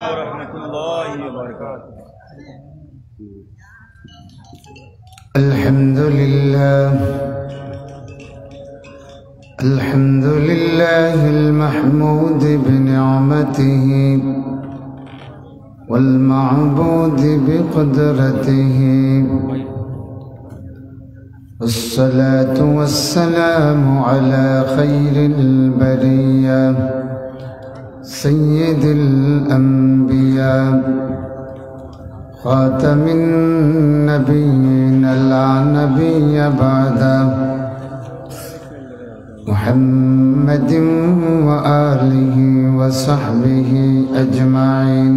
warahmatullahi wabarakatuh. الحمد لله المحمود بنعمته والمعبود بقدرته، والصلاة والسلام على خير البرية سيد الأنبياء خاتم النبيين لا نبي بعده، محمد وآله وصحبه أجمعين.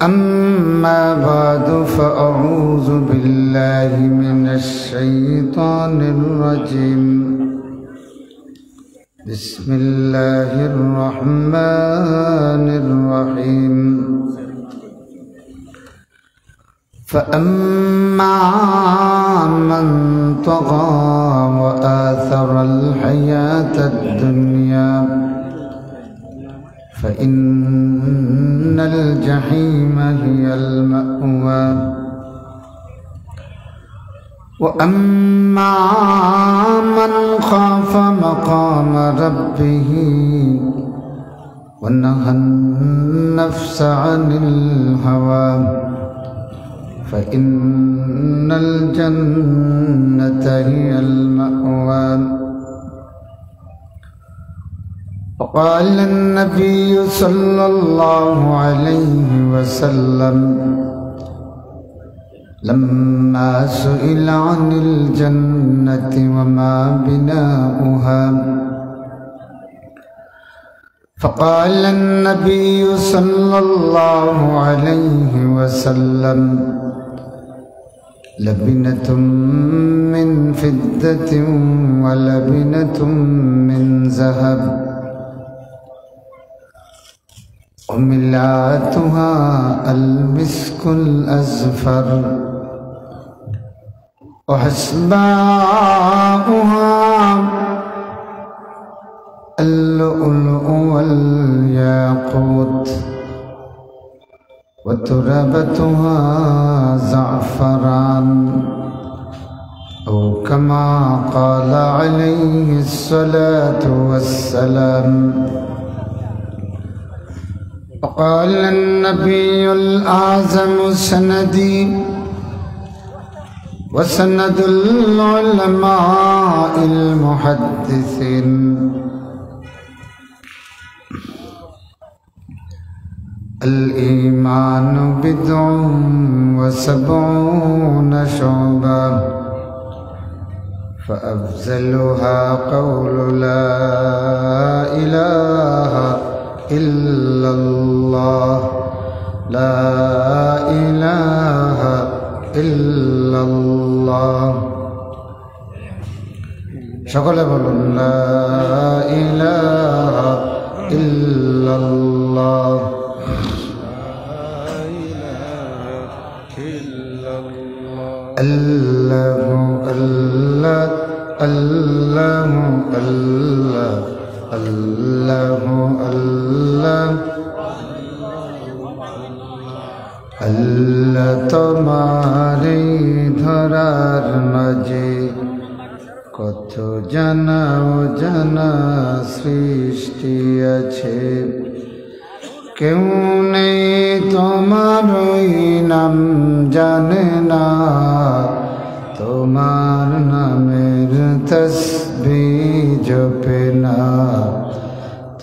أما بعد فأعوذ بالله من الشيطان الرجيم. بسم الله الرحمن الرحيم. فأما من طغى وآثر الحياة الدنيا فإن الجحيم هي المأوى، وأما من خاف مقام ربه ونهى النفس عن الهوى فإن الجنة هي المأوى. وقال النبي صلى الله عليه وسلم لما سئل عن الجنة وما بناؤها فقال النبي صلى الله عليه وسلم لبنة من فضة ولبنة من ذهب وملعتها المسك الأزفر وحسباؤها اللؤلؤ والياقوت وتربتها زعفران، أو كما قال عليه الصلاة والسلام. وقال النبي الأعظم سندي وسند العلماء المحدثين. الإيمان بضع وسبعون شعبة فأفضلها قول لا إله إلا الله لا إله إلا الله. সকলে বলুন লা ইলাহা ইল্লাল্লাহ। আল্লাহু আল্লাহ আল্লাহু আল্লাহ আল্লাহু আল্লাহ আল্লাহ। তোমারে ধরার মাঝে কত জানা অজানা সৃষ্টি আছে, কেউ নেই তোমার ওই নাম জানে না, তোমার নামের তসবিহ জপে না,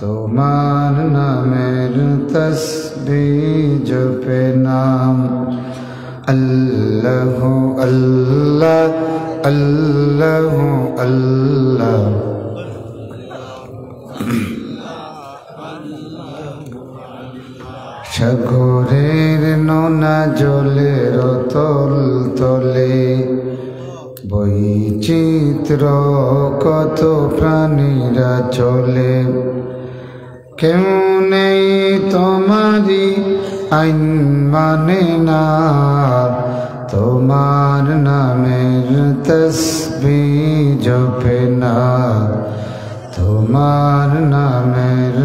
তোমার নামের তসবিহ জপে না। আল্লাহু আল্লাহ আল্লাহু আল্লাহ। সাগরের নোনা জলের তল তলে বৈচিত্র কত প্রাণীরা চলে, কেউ নেই তোমারি আইন মানে না, তোমার নামের তসবিহ জপে না, তোমার নামের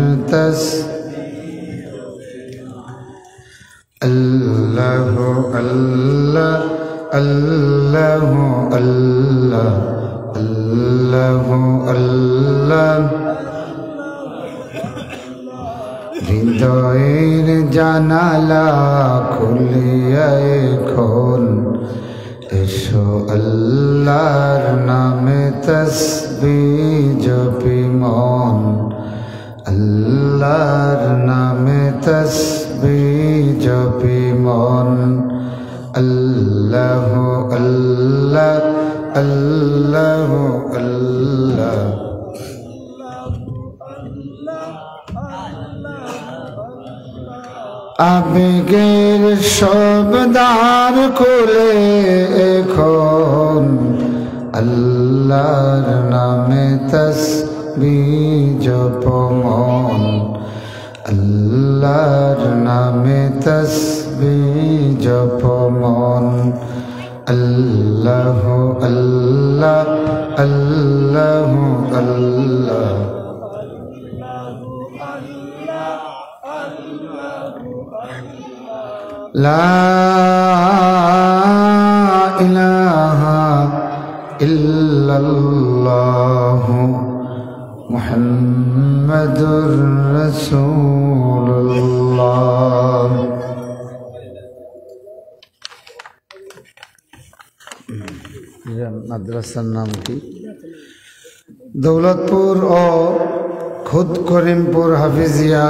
الله الله الله الله الله الله হৃদয়ের জানালা খুলিয়া এখন এসো আল্লাহর নামে তাসবিহ জপি মন আল্লাহর নামে তাসবিহ জপি মন আল্লাহ আল্লাহ আল্লাহ আল্লাহ আবেগের সব দ্বার খুলে এখন আল্লাহর নামে তাসবিহ জপ মন আল্লাহর নামে তাসবিহ জপ মন আল্লাহ আল্লাহ আল্লাহ আল্লাহ লা ইলাহা ইল্লাল্লাহ মুহাম্মাদুর রাসূলুল্লাহ। মাদ্রাসার নাম কি? দৌলতপুর ও খুদ করিমপুর হাফিজিয়া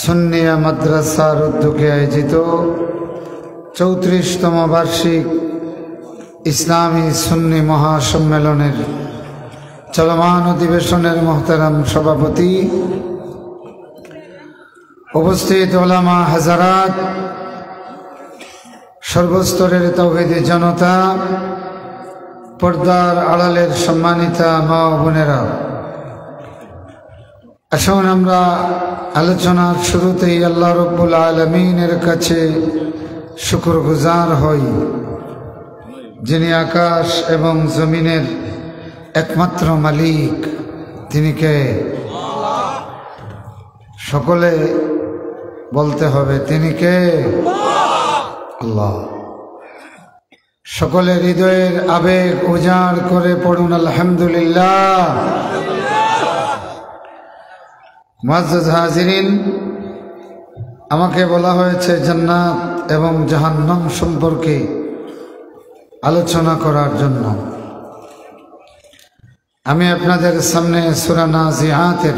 সুন্নিয়া মাদ্রাসার উদ্যোগে আয়োজিত 34তম বার্ষিক ইসলামী সুন্নি মহাসম্মেলনের চলমান অধিবেশনের মোহতারাম সভাপতি, উপস্থিত ওলামা হাজারাত, সর্বস্তরের তাওহীদি জনতা, পর্দার আড়ালের সম্মানিতা মা ও বোনেরা, আসুন আমরা আলোচনার শুরুতেই আল্লাহ রব্বুল আলামিনের কাছে শুকরগুজার হই, যিনি আকাশ এবং জমিনের একমাত্র মালিক। তিনি কে? সকলে বলতে হবে, তিনি কে? আল্লাহ। সকলে হৃদয়ের আবেগ উজাড় করে পড়ুন আলহামদুলিল্লাহ। মুআজ্জাজ হাজিরিন, আমাকে বলা হয়েছে জান্নাত এবং জাহান্নাম সম্পর্কে আলোচনা করার জন্য। আমি আপনাদের সামনে সূরা নাজিআতের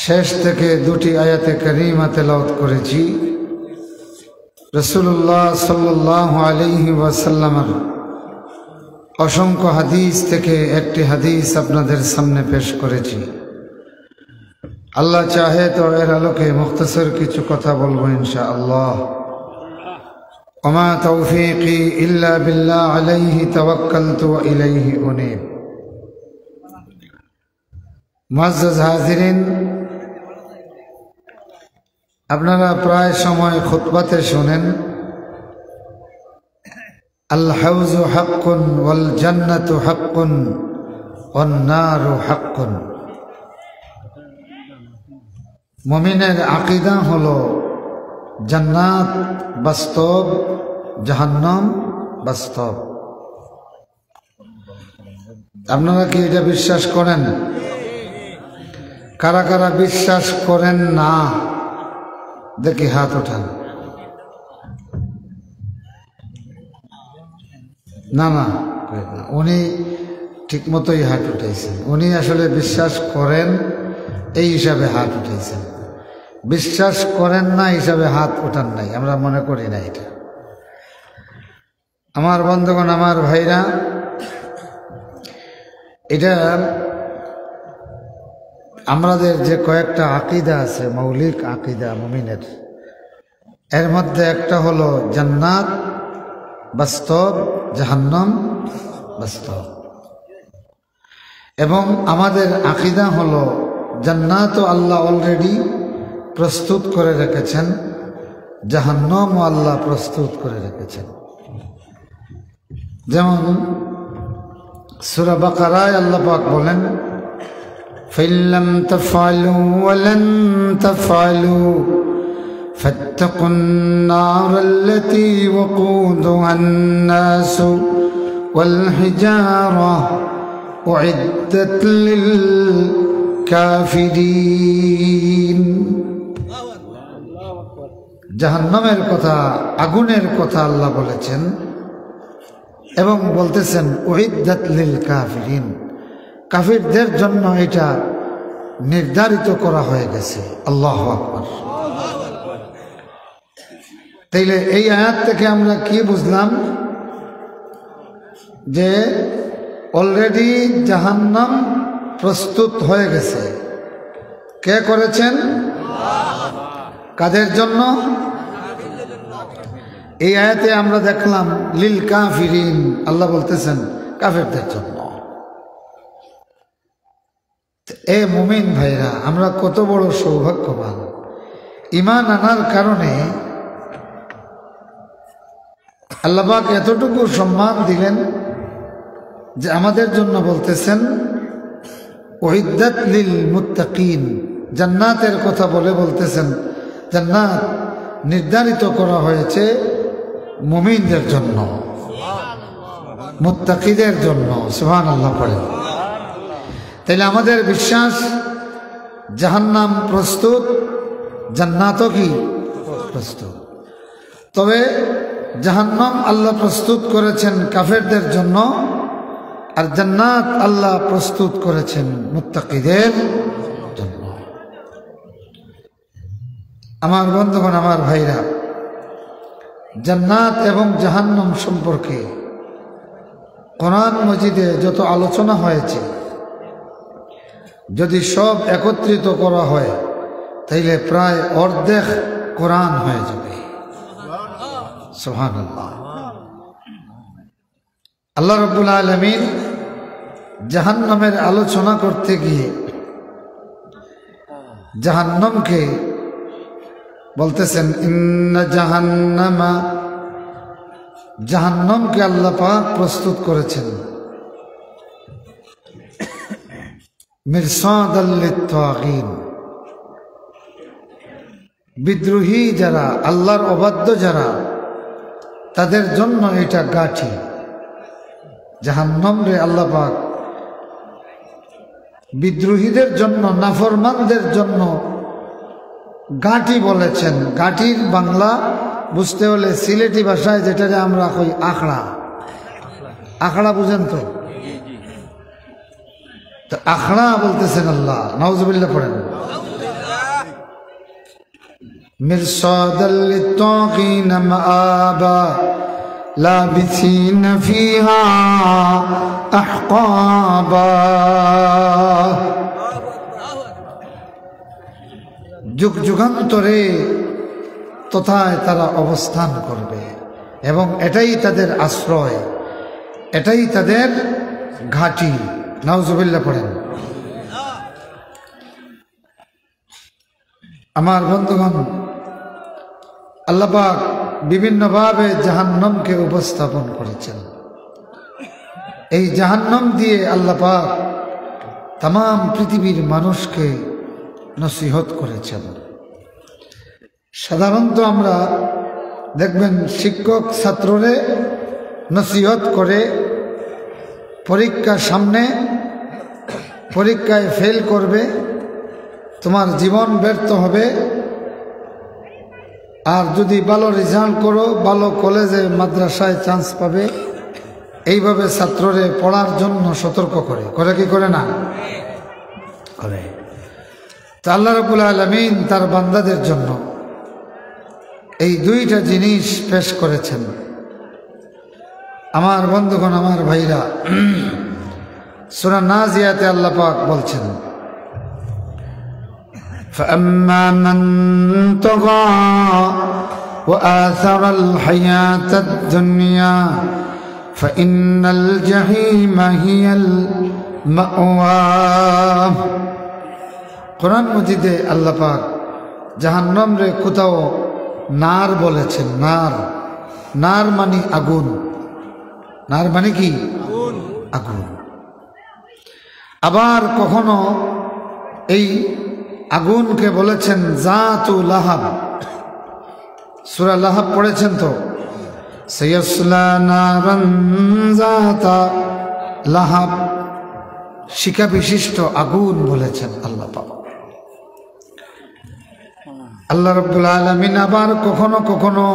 শেষ থেকে 2টি আয়াতে কারিমা তেলাওয়াত করেছি। রাসূলুল্লাহ সাল্লাল্লাহু আলাইহি ওয়াসাল্লামের অসংখ্য হাদিস থেকে একটি হাদিস আপনাদের সামনে পেশ করেছি। আল্লাহ চাহে তো এর আলোকে মুখতাসর কিছু কথা বলবো ইনশাআল্লাহ। ওমা তৌফিকি ইল্লা বিল্লাহ আলাইহি তাওয়াক্কালতু ওয়া ইলাইহি উনীব। মুআজ্জাজ হাজিরিন, আপনারা প্রায় সময় খুতবাতে শুনেন আল হাউজু হাক্কুন ওয়াল জান্নাতু হাক্কুন ওয়ান নারু হাক্কুন। মুমিনের আকীদা হলো জান্নাত বাস্তব, জাহান্নাম বাস্তব। আপনারা কি এটা বিশ্বাস করেন? কারা কারা বিশ্বাস করেন না দেখি হাত ওঠান। না না, উনি ঠিক মতোই হাত উঠাইছেন। উনি আসলে বিশ্বাস করেন এই হিসাবে হাত উঠাইছেন, বিশ্বাস করেন না হিসাবে হাত উঠান নাই। আমরা মনে করি না এটা। আমার বন্ধুগণ, আমার ভাইরা, এটা আমাদের যে কয়েকটা আকীদা আছে, মৌলিক আকীদা মুমিনের, এর মধ্যে একটা হলো জান্নাত বাস্তব, জাহান্নাম বাস্তব। এবং আমাদের আকীদা হলো জান্নাতও আল্লাহ অলরেডি প্রস্তুত করে রেখেছেন, জাহান্নামও আল্লাহ প্রস্তুত করে রেখেছেন। যেমন সূরা বাকারায় আল্লাহ পাক বলেন فإن لم تفعلوا ولن تفعلوا فاتقوا النار التي وقودها الناس والحجارة أعدت للكافرين জাহান্নামের কথা, আগুনের কথা আল্লাহ বলেছেন এবং বলতেছেন উইদ্দাত লিল কাফিরিন, কাফিরদের জন্য এটা নির্ধারিত করা হয়ে গেছে। আল্লাহু আকবার। তাইলে এই আয়াত থেকে আমরা কি বুঝলাম? যে অলরেডি জাহান্নাম প্রস্তুত হয়ে গেছে। কে করেছেন? কাদের জন্য? এই আয়াতে আমরা দেখলাম লিল কাফিরিন, আল্লাহ বলতেছেন কাফেরদের জন্য। এ মুমিন ভাইরা, আমরা কত বড় সৌভাগ্যবান! ঈমান আনার কারণে আল্লাহ পাক এতটুকু সম্মান দিলেন যে আমাদের জন্য বলতেছেন উইদ্দাত লিল মুত্তাকিন, জান্নাতের কথা বলে বলতেছেন জান্নাত নির্ধারিত করা হয়েছে মুমিনদের জন্য, মুত্তাকিদের জন্য। সুবহানাল্লাহ পড়েন। তাইলে আমাদের বিশ্বাস জাহান্নাম প্রস্তুত, জান্নাতও কি প্রস্তুত। তবে জাহান্নাম আল্লাহ প্রস্তুত করেছেন কাফেরদের জন্য, আর জান্নাত আল্লাহ প্রস্তুত করেছেন মুত্তাকিদের জন্য। আমার বন্ধুগণ, আমার ভাইরা, জান্নাত এবং জাহান্নাম সম্পর্কে কোরআন মজিদে যত আলোচনা হয়েছে, যদি সব একত্রিত করা হয় তাইলে প্রায় অর্ধেক কোরআন হয়ে যাবে। সুবহানাল্লাহ। আল্লাহ রাব্বুল আলামিন জাহান্নামের আলোচনা করতে গিয়ে জাহান্নামকে বলতেছেন ইন্না জাহান্নামা, জাহান্নামকে আল্লাহ পাক প্রস্তুত করেছেন মিরসাদাল লিত্তাগীন, বিদ্রোহী যারা, আল্লাহর অবাধ্য যারা, তাদের জন্য এটা গাঠি। জাহান্নাম রে আল্লাহ পাক বিদ্রোহীদের জন্য, নাফরমানদের জন্য গাঁটি বলেছেন। গাঁটির বাংলা বুঝতে হলে সিলেটি ভাষায় যেটাকে আমরা কই আখড়া, আখড়া বুঝেন তো? আখড়া বলতেছেন আল্লাহ। নাউজুবিল্লাহ পড়েন। মিরসাদাল লিত্তাগীন মাআবা লাবিসিনা ফিহা আহকাবা, যুগ যুগান্তরে তথায় তারা অবস্থান করবে এবং এটাই তাদের আশ্রয়, এটাই তাদের ঘাঁটি। নাউজুবিল্লাহ পড়েন। আমার বন্ধুগণ, আল্লাহ পাক বিভিন্নভাবে জাহান্নামকে উপস্থাপন করেছেন। এই জাহান্নাম দিয়ে আল্লাহ পাক তাম পৃথিবীর মানুষকে নসিহত করেছেন। সাধারণত আমরা দেখবেন শিক্ষক ছাত্ররে নসিহত করে পরীক্ষার সামনে, পরীক্ষায় ফেল করবে, তোমার জীবন ব্যর্থ হবে, আর যদি ভালো রেজাল্ট করো ভালো কলেজে মাদ্রাসায় চান্স পাবে, এইভাবে ছাত্ররে পড়ার জন্য সতর্ক করে। করে কি করে না? করে। তা আল্লাহ রাব্বুল আলামিন তার বান্দাদের জন্য এই দুইটা জিনিস পেশ করেছেন। আমার বন্ধুগণ, আমার ভাইরা, সূরা নাজিয়াতে আল্লাহ পাক বলছেন فأما من طغى وآثر الحياة الدنيا فإن الجحيم هي المأوى। কোরআন মজিদে আল্লাহ পাক জাহান্নাম রে কোথাও নার বলেছেন। নার, নার মানে আগুন। নার মানে কি? আগুন। আবার কখনো এই আগুনকে বলেছেন জাতু লাহাব। সূরা লাহাব পড়েছেন তো? সায়াসলা নারান জাতা লাহাব, শিখা বিশিষ্ট আগুন বলেছেন আল্লাহ পাক। আল্লাহ রাব্বুল আলামিন আবার কখনো কখনো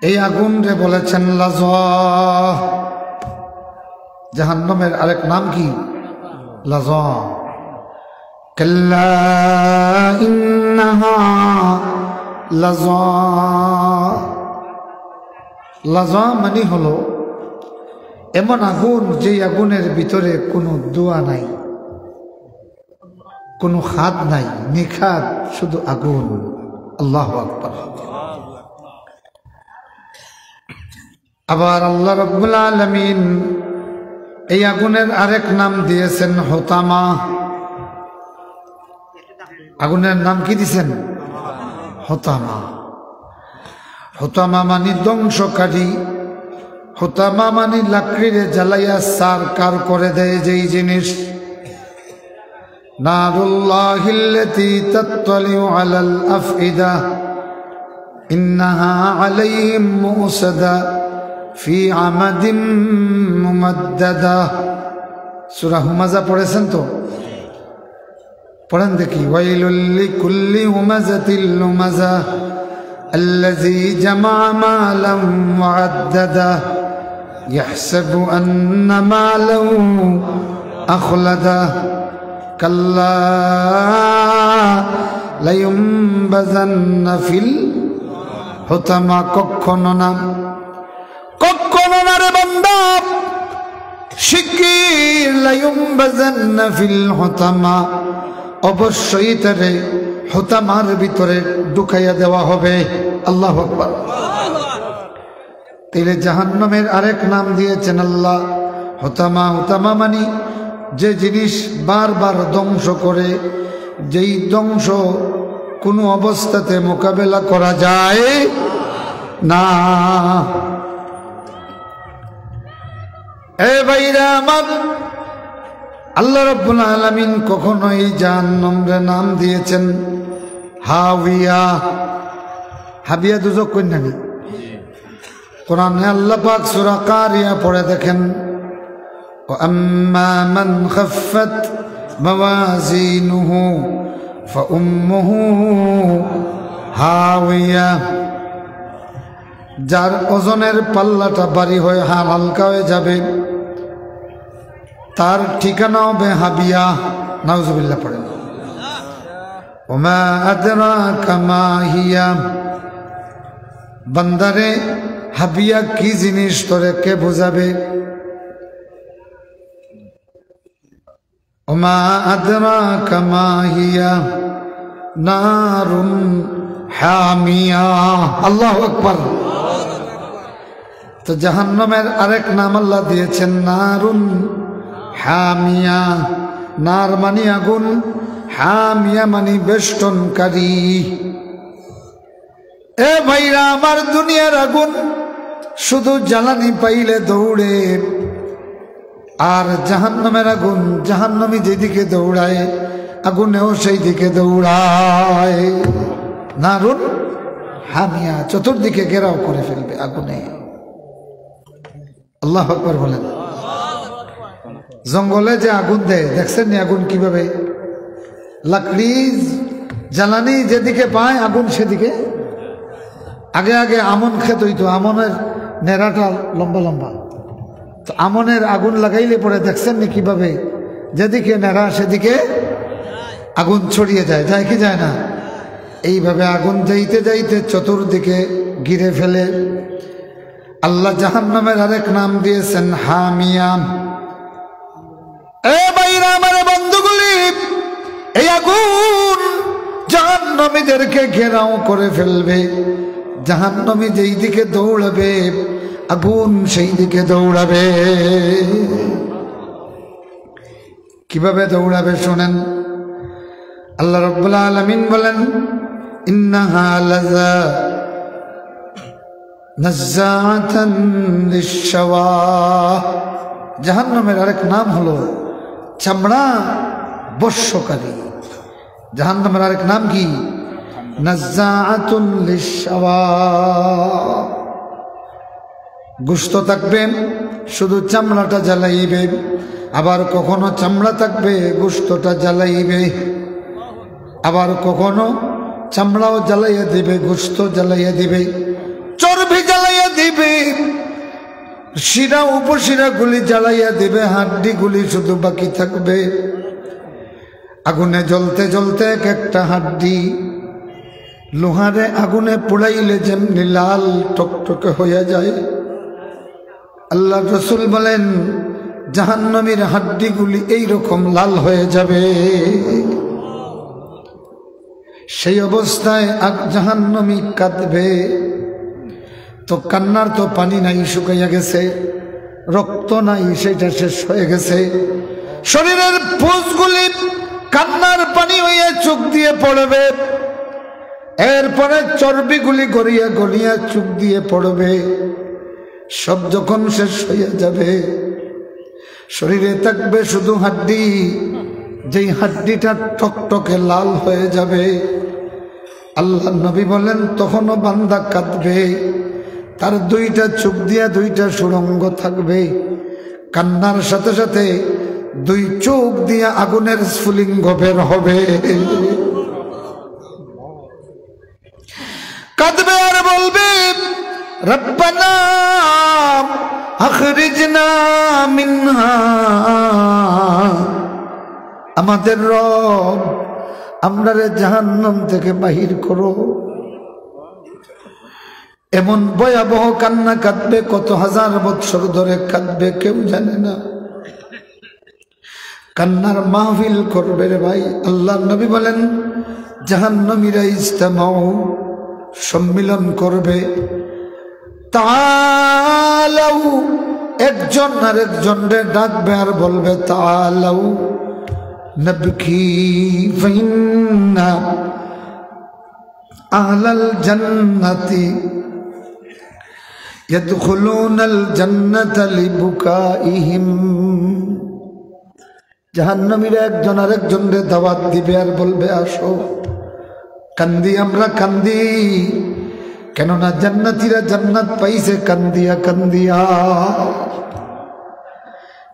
এই আগুনরে বলেছেন লাযা। জাহান্নামের আরেক নাম কি? লাযা। কাল্লা ইন্নাহা লাযা। লাযা মানে হলো এমন আগুন যেই আগুনের ভিতরে কোনো দোয়া নাই, কোনো খাদ নাই, নিখাদ, শুধু আগুন। আল্লাহু আকবার। আবার আল্লাহ রাব্বুল আলামিন এই আগুনের আরেক নাম দিয়েছেন হুতামা। আগুনের নাম কি দিয়েছেন? হুতামা। হুতামা মানে ধ্বংসকারী, হুতামা মানে লাকড়িরে জ্বালাইয়া সারকার করে দেয় যেই জিনিস। নারুল্লাহিল্লাতী তাত্তালিউ আলাল আফইদা ইন্নাহা আলাইহিম মুসাদা ফি আমাদিম মুমাদ্দাদা। সূরা হুমাযা পড়েছেন তো? পড়েন দেখি। ওয়াইলুল লিকুল্লি হুমাযাতিল লুমাযা আল্লাযী জামা মালাম ওয়া'আদ্দাদা ইয়াহসাবু আন্না মালাহু আখলাদা কাল্লা লায়ুমবাযান্না ফিল হুতামা। কখনো না, কখনো না রে বান্দা, শিগগির লায়ুমবাযান্না ফিল হুতামা, অবশ্যই তারে হুতামার ভিতরে ঢুকাইয়া দেওয়া হবে। আল্লাহু আকবার। তাইলে জাহান্নামের আরেক নাম দিয়েছেন আল্লাহ হুতামা। হুতামা মানে যে জিনিস বারবার ধ্বংস করে, যেই ধ্বংস কোনো অবস্থাতে মোকাবেলা করা যায় না। এ ভাইরা আমার, আল্লাহ রাব্বুল আলামিন কখনো এই জাহান্নামের নাম দিয়েছেন হাবিয়া। হাবিয়া দুজক কন্যা নি? কোরআনে আল্লাহ পাক সূরা কারিয়া পড়ে দেখেন, وأما من خفت موازينه فأمه هاوية। যার ওজনের পাল্লাটা ভারী হয়ে হালকা হয়ে যাবে, তার ঠিকানা হবে হাবিয়া। নাউজুবিল্লাহ পড়েন। ওমা আদরাকা মা হিয়া। বান্দারে, হাবিয়া কি জিনিস তোরে কে বুঝাবে? ওমা আদরাকা মা হিয়া নারুন হামিয়া। আল্লাহু আকবার। তো জাহান্নামের আরেক নাম আল্লাহ দিয়েছেন নারুন হামিয়া। নার মানে আগুন, হামিয়া মানে বেষ্টনকারী। এ ভাইরা আমার, দুনিয়ার আগুন শুধু জ্বালানি পাইলে দৌড়ে, আর জাহান্নামের আগুন, জাহান্নামী যেদিকে দৌড়ায় আগুনেও সেই দিকে দৌড়ায়। নারুন হামিয়া, চতুর্দিকে ঘেরাও করে ফেলবে আগুনে। আল্লাহু আকবার বলেন। জঙ্গলে যে আগুন দেয়, দেখছেন নি আগুন কিভাবে? লাকড়ি জ্বালানি যেদিকে পায় আগুন সেদিকে। আগে আগে আমন খেত হইতো, আমনের নেড়াটা লম্বা লম্বা, তো আমনের আগুন লাগাইলে পরে দেখছেন নি কিভাবে যেদিকে নেড়া সেদিকে আগুন ছড়িয়ে যায়, যায় কি যায় না? এইভাবে আগুন যাইতে যাইতে চতুর্দিকে ঘিরে ফেলে। আল্লাহ জাহান্নামের আরেক নাম দিয়েছেন হামিয়া। এ ভাইরা আমার, বন্ধুগুলি, এই আগুন জাহান্নামীদেরকে ঘেরাও করে ফেলবে। জাহান্নামী যেই দিকে দৌড়াবে আগুন সেই দিকে দৌড়াবে। কিভাবে দৌড়াবে শোনেন। আল্লাহ রাব্বুল আলামিন বলেন, ইন্নাহা লাযা নাযাআতান লিশ-শাওয়া। জাহান্নামের আরেক নাম হলো চামড়া বশ্যকারী। জাহান্নামের আরেক নাম কি? নাজ্জাআতুন লিশ-শাওয়া। গোশত থাকবে, শুধু চামড়াটা জ্বালাইবে, আবার কখনো চামড়া থাকবে গোশতটা জ্বালাইবে, আবার কখনো চামড়াও জ্বালাইয়া দিবে, গোশত জ্বালাইয়া দিবে, চর্বি জ্বালাইয়া দিবে, শিরা উপশিরাগুলি জ্বালাইয়া দিবে, হাড্ডিগুলি শুধু বাকি থাকবে। আগুনে জ্বলতে জ্বলতে এক একটা হাড্ডি লোহারে আগুনে পোড়াইলে যেমনি লাল টকটকে হইয়া যায়, আল্লাহ রসুল বলেন জাহান্নামীর হাড্ডিগুলি এইরকম লাল হয়ে যাবে। সেই অবস্থায় জাহান্নামী কাঁদবে, তো কান্নার তো পানি নাই, শুকাইয়া গেছে, রক্ত নাই, সেটা শেষ হয়ে গেছে। শরীরের পুঁজগুলি কান্নার পানি হইয়া চোখ দিয়ে পড়বে, এরপরে চর্বিগুলি গড়িয়া গড়িয়া চোখ দিয়ে পড়বে। সব যখন শেষ হইয়া যাবে, শরীরে থাকবে শুধু হাড্ডি, যেই হাড্ডিটা টকটকে লাল হয়ে যাবে। আল্লাহ নবী বলেন তখনও বান্দা কাঁদবে, তার দুইটা চোখ দিয়া দুইটা সুড়ঙ্গ থাকবে, কান্নার সাথে সাথে দুই চোখ দিয়া আগুনের স্ফুলিঙ্গ বের হবে। কাঁদবে আর বলবে রব্বানা আখরিজনা মিনহা, আমাদের রব আমরারে জাহান্নাম থেকে বাহির করো। এমন ভয়াবহ কান্না কাঁদবে, কত হাজার বৎসর ধরে কাঁদবে কেউ জানে না। কান্নার মাহফিল করবে রে ভাই। আল্লাহ নবী বলেন জাহান্নামীরা ইজতামাউ, সম্মিলন করবে, তাআলাউ, একজন আর একজনরে ডাকবে আর বলবে তাআলাউ নবকি ফাইন্না আহলাল জান্নাতি ইয়াদখুলুনাল জান্নাতা লিবুকাইহিম। জাহান্নামীরা একজন আর একজনরে দাওয়াত দিবে আর বলবে আসো, কান্দি আমরা কান্দি, কেননা জান্নাতীরা জান্নাত পাইছে কান্দিয়া কান্দিয়া,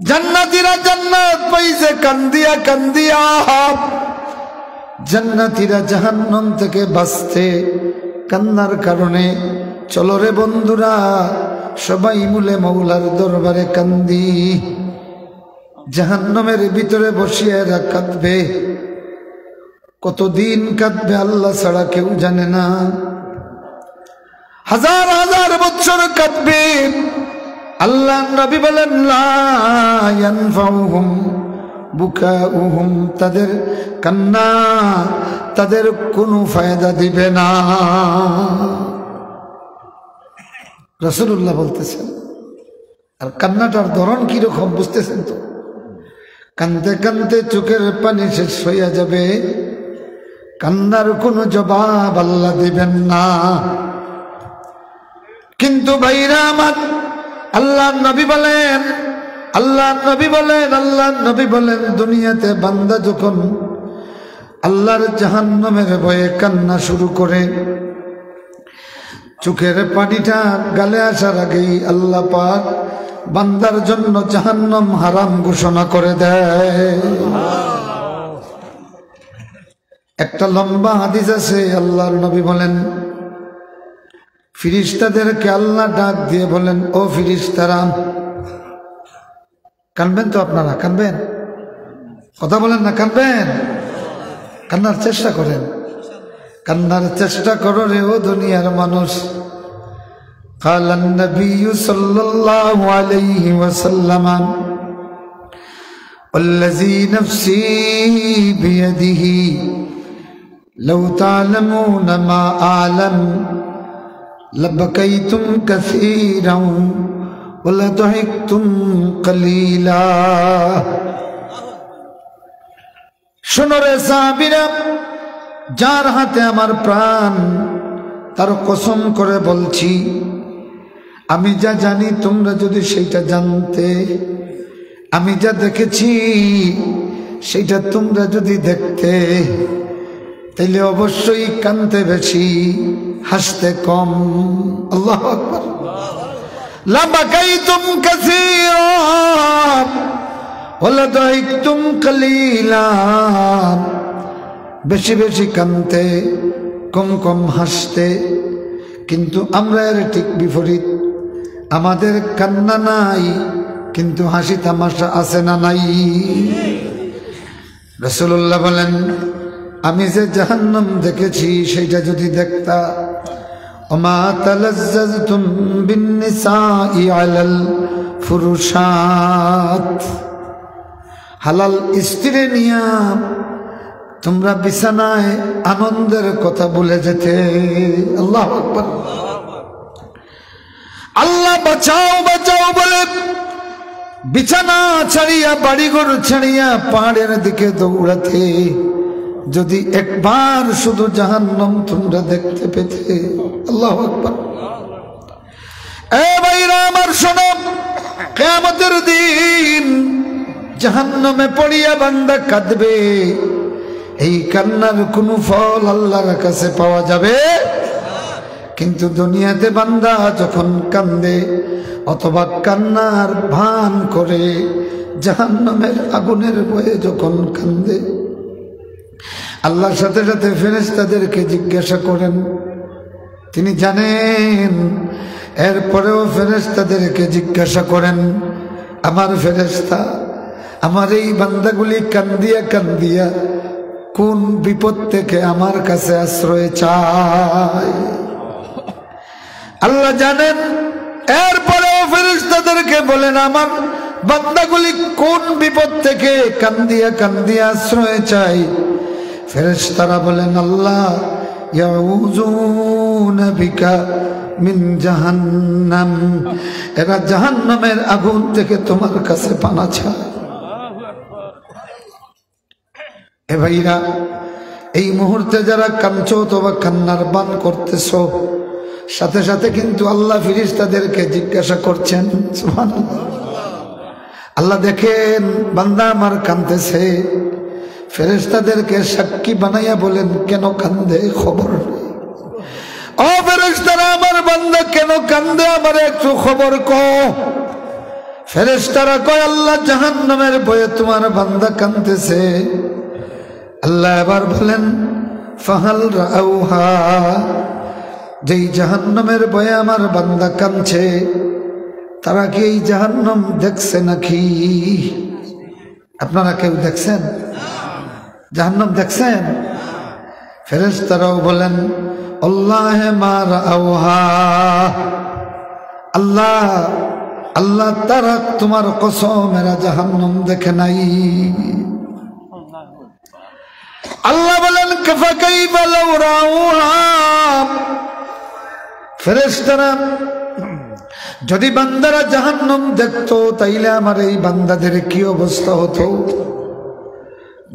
জান্নাতীরা জান্নাত পাইছে কান্দিয়া কান্দিয়া। জান্নাতীরা জাহান্নাম থেকে বাঁচতে কান্নার কারণে। চলো রে বন্ধুরা, সবাই মিলে মৌলার দরবারে কান্দি। জাহান্নামের ভিতরে বসিয়ে এরা কাঁদবে, কতদিন কাঁদবে আল্লাহ ছাড়া কেউ জানে না। হাজার হাজার বছর কাঁদবে। আল্লাহ নবী বলেন লা ইয়ানফাউহুম বুকাউহুম, তাদের কান্না তাদের কোনো ফায়দা দিবে না। রাসূলুল্লাহ বলতেছেন। আর কান্নাটার ধরন কিরকম বুঝতেছেন তো? কান্দতে কান্দতে চোখের পানি শেষ হইয়া যাবে, কান্নার কোনো জবাব আল্লাহ দিবেন না। কিন্তু ভাইরা আমার, আল্লাহ নবী বলেন, আল্লাহ নবী বলেন, আল্লাহ নবী বলেন, দুনিয়াতে বান্দা যখন আল্লাহর জাহান্নামের ভয়ে কান্না শুরু করে, চোখের পানিটা গালে আসার আগেই আল্লাহ পাক বান্দার জন্য জাহান্নাম হারাম ঘোষণা করে দেয়। একটা লম্বা হাদিস আছে, আল্লাহর নবী বলেন ফিরিস্তাদেরকে আল্লাহ ডাক দিয়ে বলেন, ও ফিরিস্তারা, কানবেন তো আপনারা? কানবেন? কথা বলেন না, কানবেন? কান্নার চেষ্টা করেন, কান্নার চেষ্টা করো রে ও দুনিয়ার মানুষ। কালান নবী সাল্লাল্লাহু আলাইহি ওয়াসাল্লাম, ওয়াল্লাযী নাফসী বিয়াদিহি লাউ তা'লামুনা মা আ'লাম লাবকাইতুম কাসীরান ওয়া লাদহিকতুম কলীলা। শোনো রে সাহাবীরা, যার হাতে আমার প্রাণ, তার কসম করে বলছি, আমি যা জানি তোমরা যদি সেইটা জানতে, আমি যা দেখেছি সেটা তোমরা যদি দেখতে তাইলে অবশ্যই কাঁদতে বেশি, হাসতে কম। আল্লাহু আকবার। লাবাকাইতুম কাসীরা ওয়া লাদাইকতুম কালীলা। বেশি বেশি কাঁদতে, কম কম হাসতে। কিন্তু আমরা এর ঠিক বিপরীত। আমাদের কান্না নাই কিন্তু হাসি তামাশা আছে না নাই? রাসূলুল্লাহ বলেন, আমি যে জাহান্নাম দেখেছি সেটা যদি দেখতা, ওমা তালাজ্জাজতুম বিন্নিসাই আলাল ফুরুশাত, হালাল স্ত্রী নিয়া তোমরা বিছানায় আনন্দের কথা ভুলে যেতে। আল্লাহু আকবার। আল্লাহ বাঁচাও বাঁচাও বলে বিছানা ছাড়িয়া, বাড়িঘর ছাড়িয়া পাহাড়ের দিকে দৌড়াতে। যদি একবার শুধু জাহান্নাম তোমরা দেখতে পেতে। আল্লাহু আকবার। এ ভাইরা আমার শোনো, কিয়ামতের দিন জাহান্নামে পড়িয়া বান্দা কাঁদবে। এই কান্নার কোনো ফল আল্লাহর কাছে পাওয়া যাবে? কিন্তু দুনিয়াতে বান্দা যখন কান্দে অথবা কান্নার ভান করে জাহান্নামের আগুনের ভয়ে যখন কান্দে, আল্লাহর সাথে সাথে ফেরেশতাদেরকে জিজ্ঞাসা করেন, তিনি জানেন। এরপরেও ফেরেশতাদেরকে জিজ্ঞাসা করেন, আমার ফেরেশতা, আমার এই বান্দাগুলি কান্দিয়া কান্দিয়া কোন বিপদ থেকে আমার কাছে আশ্রয় চায়? আল্লাহ জানেন। এরপরেও ফেরেশতাদেরকে বলেন, আমার বান্দাগুলি কোন বিপদ থেকে কান্দিয়া কান্দিয়া আশ্রয় চাই? ফেরেশতারা বলেন, আল্লাহ ইয়াউযুনা বিকা মিন জাহান্নাম, এরা জাহান্নামের আগুন থেকে তোমার কাছে পানা চায়। এ ভাইরা, এই মুহূর্তে যারা কাঁদছো অথবা কান্নার বান করতেছো, সাথে সাথে কিন্তু আল্লাহ ফেরেশতাদেরকে জিজ্ঞাসা করছেন। সুবহানাল্লাহ। আল্লাহ দেখেন বান্দা আমার কাঁদতেছে, ফেরেশতাদেরকে সাক্ষী বানাইয়া বলেন, কেন কান্দে খবর নেই। ও ফেরেশতারা, আমার বান্দা কেন কান্দে আমার একটু খবর কও। ফেরেশতারা কয়, আল্লাহ জাহান্নামের ভয়ে তোমার বান্দা কাঁদতেছে। আল্লাহ এবার বলেন, ফাহাল রাউহা, যেই জাহান্নামের ভয়ে আমার বান্দা কাঁদছে তারা কি এই জাহান্নাম দেখছে নাকি? আপনারা কেউ দেখছেন জাহান্নাম? দেখছেন? ফেরেশতারাও বলেন, আল্লাহ মা রাউহা, আল্লাহ আল্লাহ তারা তোমার কসম এরা জাহান্নাম দেখে নাই। আল্লাহ বলেন, কাফা কাইফা লাউ রাউহা, ফেরেশতারা যদি বান্দারা জাহান্নাম দেখতো তাইলে আমার এই বান্দাদের কি অবস্থা হতো?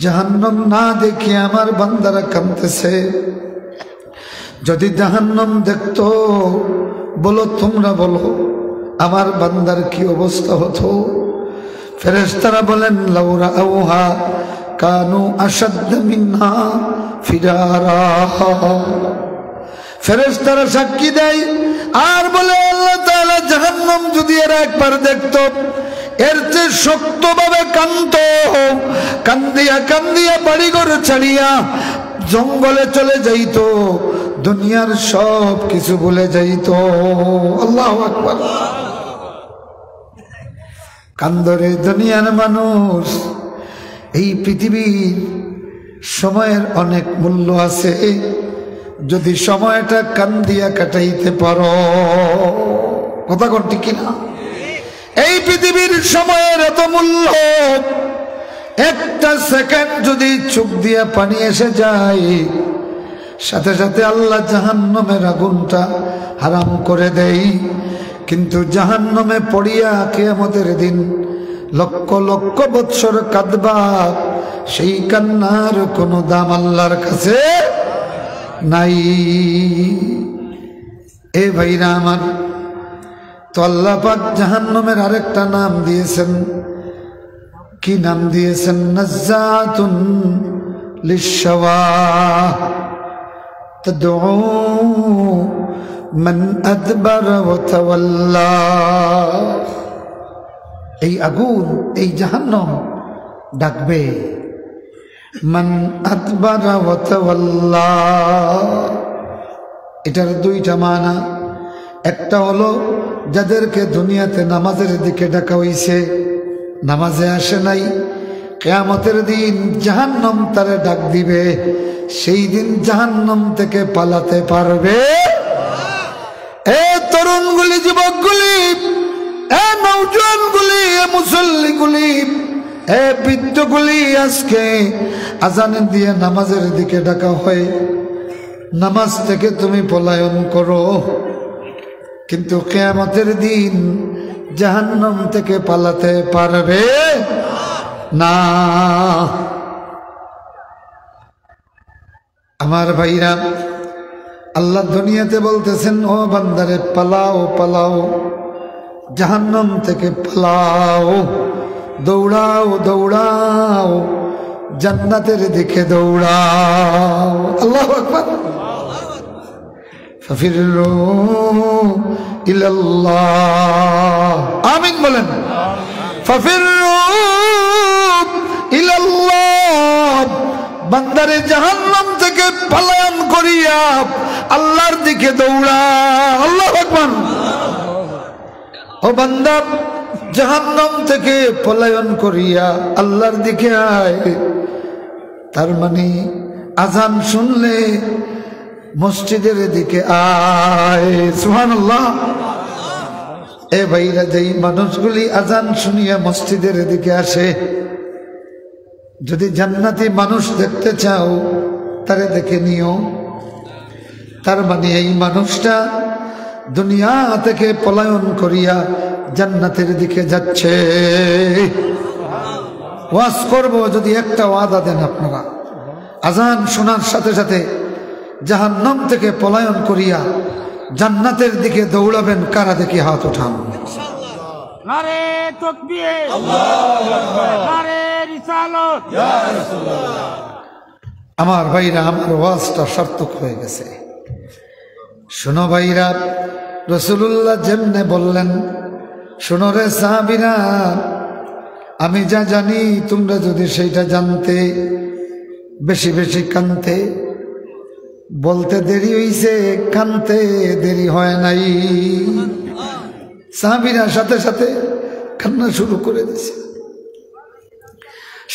জাহান্নাম না দেখে আমার বান্দারা কাঁদতেছে। যদি জাহান্নাম দেখতো, বলো তোমরা বলো আমার বান্দার কি অবস্থা হতো? ফেরেশতারা বলেন, লাউ রাউহা কানু আশাদ্দ মিনহা ফিরারা। ফেরেশতারা সাক্ষী দেয় আর বলে, আল্লাহ তাআলা জাহান্নাম যদি এরা একবার দেখতো এর চেয়ে শক্তভাবে কাঁদতো, কান্দিয়া কান্দিয়া বাড়িঘর ছাড়িয়া জঙ্গলে চলে যাইতো, দুনিয়ার সব কিছু ভুলে যাইতো। আল্লাহু আকবার। কান্দরে দুনিয়ার মানুষ, এই পৃথিবীর সময়ের অনেক মূল্য আছে, যদি সময়টা কান্দিয়া কাটাইতে পারো। কথা কোন ঠিক কিনা? এই পৃথিবীর সময়ের এত মূল্য, একটা সেকেন্ড যদি চোখ দিয়া পানি এসে যায় সাথে সাথে আল্লাহ জাহান্নামের আগুনটা হারাম করে দেয়। কিন্তু জাহান্নামে পড়িয়া কিয়ামতের দিন লক্ষ লক্ষ বৎসর কাঁদবা, সেই কান্নার কোনো দাম আল্লাহর কাছে নাই। এ ভাইরা আমার, তো আল্লাহ পাক জাহান্নামের আরেকটা নাম দিয়েছেন, কি নাম দিয়েছেন? নাজ্জাতুন লিশ-শাওয়া তাদউ মান আদবারা ওয়া তাওয়াল্লা। এই আগুন, এই জাহান্নাম ডাকবে মান আদবারা ওয়া তাওয়াল্লা। এটার দুইটা মানা। একটা হলো যাদেরকে দুনিয়াতে নামাজের দিকে ডাকা হইছে, নামাজে আসে নাই, কিয়ামতের দিন জাহান্নাম তারে ডাক দিবে, সেই দিন জাহান্নাম থেকে পালাতে পারবে। এ তরুণগুলি, যুবকগুলি, এ নওজোয়ানগুলি, এ মুসল্লিগুলি, এ বৃদ্ধগুলি, আজকে আজান দিয়ে নামাজের দিকে ডাকা হয়, নামাজ থেকে তুমি পলায়ন করো, কিন্তু কিয়ামতের দিন জাহান্নাম থেকে পালাতে পারবে না। আমার ভাইরা, আল্লাহ দুনিয়াতে বলতেছেন, ও বান্দারে পালাও পালাও, জাহান্নাম থেকে পালাও, দৌড়াও দৌড়াও, জান্নাতের দিকে দৌড়াও। আল্লাহু আকবার। ফাফিরু ইলাল্লাহ, আমিন বলেন। ফাফিরু ইলাল্লাহ, বান্দারে জাহান্নাম থেকে পলায়ন করিয়া আল্লাহর দিকে দৌড়া। আল্লাহু আকবার। ও বান্দা, জাহান্নাম থেকে পলায়ন করিয়া আল্লাহর দিকে আয়। তার মানে আজান শুনলে মসজিদের দিকে আয়। সুবহানাল্লাহ। এ ভাইরা, যেই মানুষগুলি আজান শুনিয়া মসজিদের দিকে আসে, যদি জান্নাতি মানুষ দেখতে চাও তারে দেখে নিও। তার মানে এই মানুষটা দুনিয়া থেকে পলায়ন করিয়া জান্নাতের দিকে যাচ্ছে। ওয়াজ করব, যদি একটা ওয়াদা দেন আপনারা, আজান শোনার সাথে সাথে জাহান্নাম থেকে পলায়ন করিয়া জান্নাতের দিকে দৌড়াবেন, কারা দেখি হাত উঠান। নারে তাকবীর, আল্লাহু আকবার, নারে রিসালাত, ইয়া রাসূলুল্লাহ। আমার ভাইরা, আমার ওয়াজটা সার্থক হয়ে গেছে। শোনো ভাইরা, রাসূলুল্লাহ যেমনে বললেন, শোনো রে সাহাবীরা, আমি যা জানি তোমরা যদি সেইটা জানতে, বেশি বেশি কানতে। বলতে দেরি হইছে, কানতে দেরি হয় নাই। সাহাবীরা সাথে সাথে কান্না শুরু করে দিয়েছে,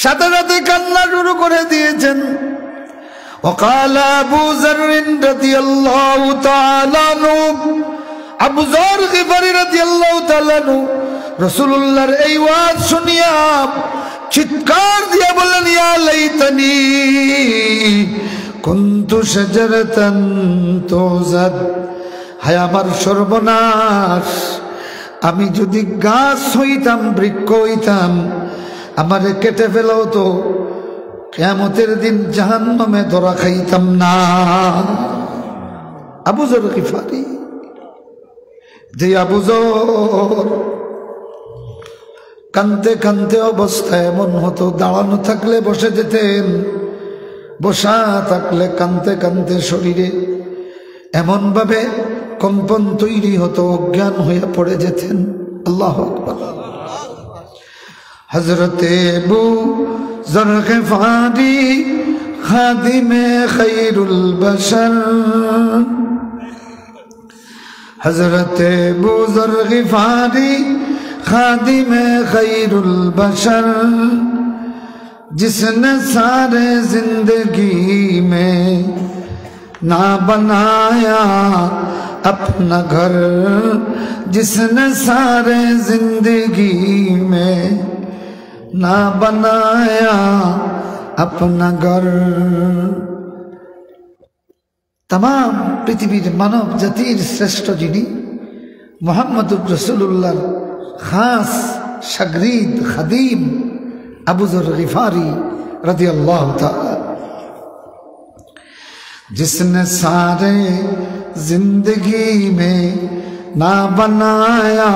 সাথে সাথে কান্না শুরু করে দিয়েছেন। وقال أبو ذر رضي الله تعالى عنه, আবু যর গিফারি রাদিয়াল্লাহু তাআলা আনহু রাসূলুল্লাহর এই ওয়াজ শুনিয়া চিৎকার দিয়ে বললেন, ইয়া লাইতানি কুনতু শাজারাতান তুজাদ, হায় আমার সর্বনাশ, আমি যদি গাছ হইতাম, বৃক্ষ হইতাম, আমারে কেটে ফেলাও তো কিয়ামতের দিন জাহান্নামে ধরা খাইতাম না। আবু যর গিফারি, যে আবু যর কানতে কানতে অবস্থা এমন হতো, দাঁড়ানো থাকলে বসে যেতেন, বসা থাকলে কানতে কানতে শরীরে এমন ভাবে কম্পন তৈরি হতো, অজ্ঞান হয়ে পড়ে যেতেন। আল্লাহু আকবার। হযরতে আবু যর গিফারি খাদিমে খায়রুল বাশার, হযরতে আবু যর গিফারি খাদিমে খায়রুল বাশার, जिसने सारे जिंदगी में ना बनाया अपना घर, जिसने सारे जिंदगी में ना बनाया अपना घर। तमाम पृथ्वीर मानव जातिर श्रेष्ठ जिनी मुहम्मदुर रसूलुल्लाह खास शागिर्द खादिम अबू ज़र ग़िफ़ारी रज़ियल्लाहु ताला, जिसने सारे जिंदगी में ना बनाया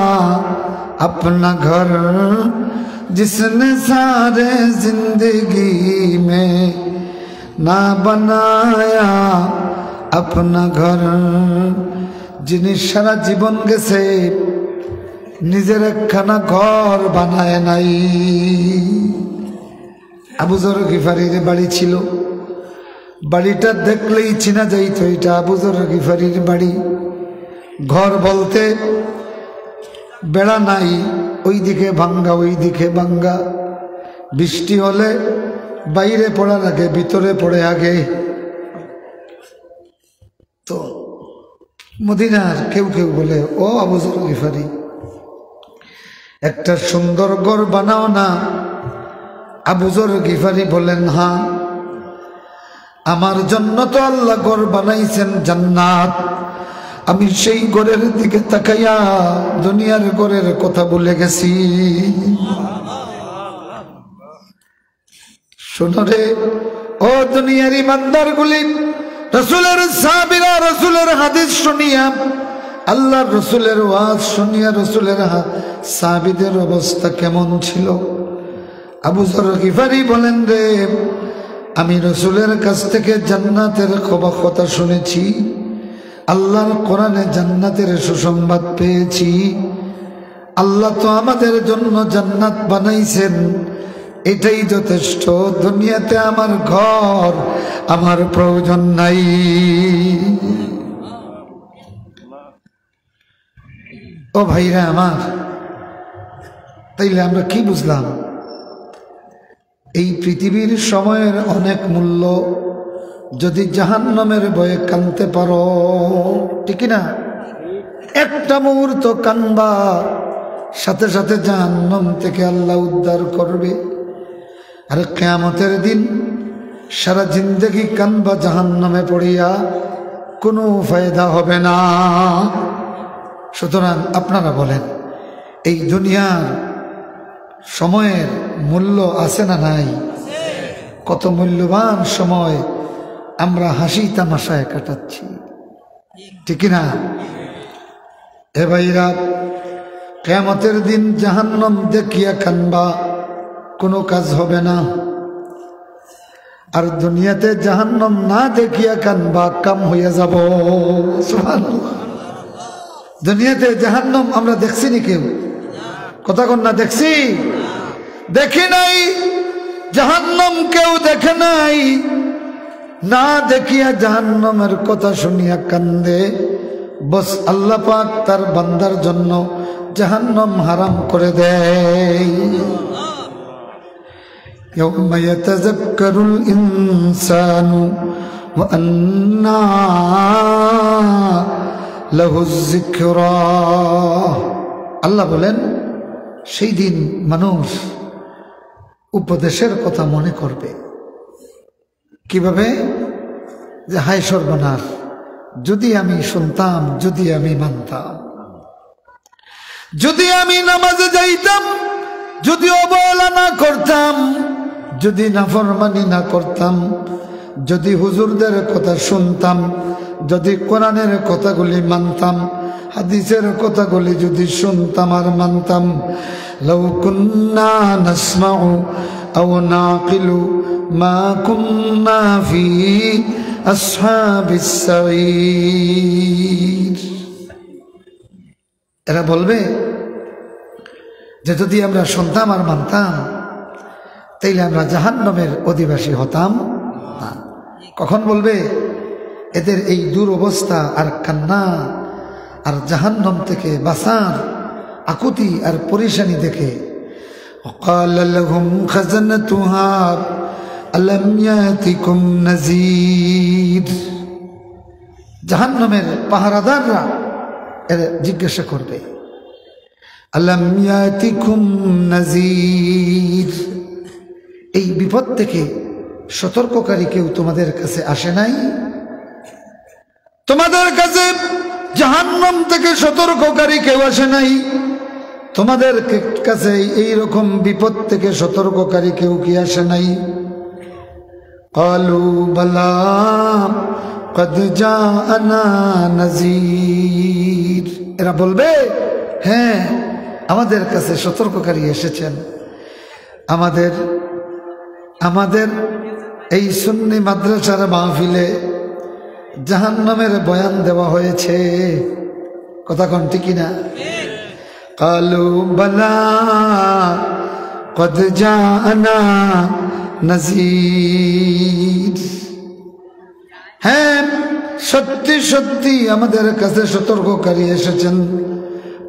अपना घर, जिसने सारे जिंदगी में ना बनाया अपना घर, যিনি সারা জীবন গেছে নিজের একখানা ঘর বানায় নাই। আবু যর গিফারির বাড়ি ছিল, বাড়িটা দেখলেই চিনা যাইতো এটা আবু যর গিফারির বাড়ি। ঘর বলতে বেড়া নাই, ওইদিকে ভাঙ্গা ওইদিকে ভাঙ্গা, বৃষ্টি হলে বাইরে পড়ার আগে ভিতরে পড়ে আগে। তো মদিনার কেউ কেউ বলে, ও আবু যর গিফারি একটা সুন্দর ঘর বানাও না। আবু যর গিফারি বলেন, হ্যাঁ আমার জন্য তো আল্লাহ ঘর বানাইছেন জান্নাত, আমি সেই ঘরের দিকে তাকাইয়া দুনিয়ার ঘরের কথা ভুলে গেছি। শোনো রে ও দুনিয়ার ইমানদার গুলি, রসুলের সাহাবীরা রসুলের হাদিস শুনিয়া, আল্লাহর রসুলের ওয়াজ শুনিয়া রসুলের সাহাবীদের অবস্থা কেমন ছিল। আবু যর গিফারি বলেন, রে আমি রসুলের কাছ থেকে জান্নাতের কথা শুনেছি, আল্লাহর কোরআনে জান্নাতের সুসংবাদ পেয়েছি। আল্লাহ তো আমাদের জন্য জান্নাত বানাইছেন, এটাই যথেষ্ট। দুনিয়াতে আমার ঘর আমার প্রয়োজন নাই। ও ভাইরা আমার, তাইলে আমরা কি বুঝলাম? এই পৃথিবীর সময়ের অনেক মূল্য। যদি জাহান্নামের ভয়ে কানতে পারো, ঠিক না? একটা মুহূর্ত কানবা, সাথে সাথে জাহান্নাম থেকে আল্লাহ উদ্ধার করবে। আর কিয়ামতের দিন সারা জিন্দেগি কানবা জাহান্নামে পড়িয়া, কোনো ফায়দা হবে না। সুতরাং আপনারা বলেন, এই দুনিয়ার সময়ের মূল্য আছে না নাই? কত মূল্যবান সময় আমরা হাসি তামাশায় কাটাচ্ছি, ঠিক না? এ ভাইরা, কিয়ামতের দিন জাহান্নাম দেখিয়া কানবা, কোনো কাজ হবে না। আর দুনিয়াতে জাহান্নাম না দেখিয়া কানবা, কাম হইয়া যাব। সুবহানাল্লাহ। দুনিয়াতে জাহান্নাম আমরা দেখছি নি? কেউ কথা কন না, দেখছি? দেখি নাই। জাহান্নাম কেউ দেখে নাই, না দেখিয়া জাহান্নামের কথা শুনিয়া কান্দে। বস আল্লাহ পাক তার বান্দার জন্য জাহান্নাম হারাম করে দেয়। ইয়াউমা ইয়াতাযাক্কারুল ইনসানু ওয়া আন্না লাহুয যিকরা। আল্লাহ বলেন, সেই দিন মানুষ উপদেশের কথা মনে করবে। কিভাবে? যে হায় সর্বনাশ, যদি আমি শুনতাম, যদি আমি মানতাম, যদি আমি নামাজে যাইতাম, যদি অবহেলা না করতাম, যদি নাফরমানি না করতাম, যদি হুজুরদের কথা শুনতাম, যদি কোরআনের কথাগুলি মানতাম, হাদিসের কথাগুলি যদি শুনতাম আর মানতাম, লাউ কুন্না নাসমাউ আও নাকিলু মা কুন্না ফি আসহাবিস সাঈর। এরা বলবে যে যদি আমরা শুনতাম আর মানতাম, তাইলে আমরা জাহান্নামের অধিবাসী হতাম না। কখন বলবে? এদের এই দুরবস্থা আর কান্না আর জাহান্নাম থেকে বাঁচার আকুতি আর পরেশানি দেখে। وقال لهم خزنتها ألم يأتكم نذير। জাহান্নামের পাহারাদাররা এর জিজ্ঞাসা করবে, আলাম ইয়াতিকুম নাযীর, এই বিপদ থেকে সতর্ককারী কেউ তোমাদের কাছে আসে নাই? তোমাদের কাছে জাহান্নাম থেকে সতর্ককারী কেউ আসে নাই? তোমাদের কাছে এই রকম বিপদ থেকে সতর্ককারী কেউ কি আসে নাই? ক্বালু বালা কদ জাআনা নাযীর। এরা বলবে, হ্যাঁ আমাদের কাছে সতর্ককারী এসেছেন, আমাদের এই সুন্নি মাদ্রাসার মাহফিলে জাহান্নামের বয়ান দেওয়া হয়েছে। কথা কোন ঠিক কিনা? কালু বালা কদ জানা নাযীর। হ্যাঁ, সত্যি সত্যি আমাদের কাছে সতর্ককারী এসেছেন।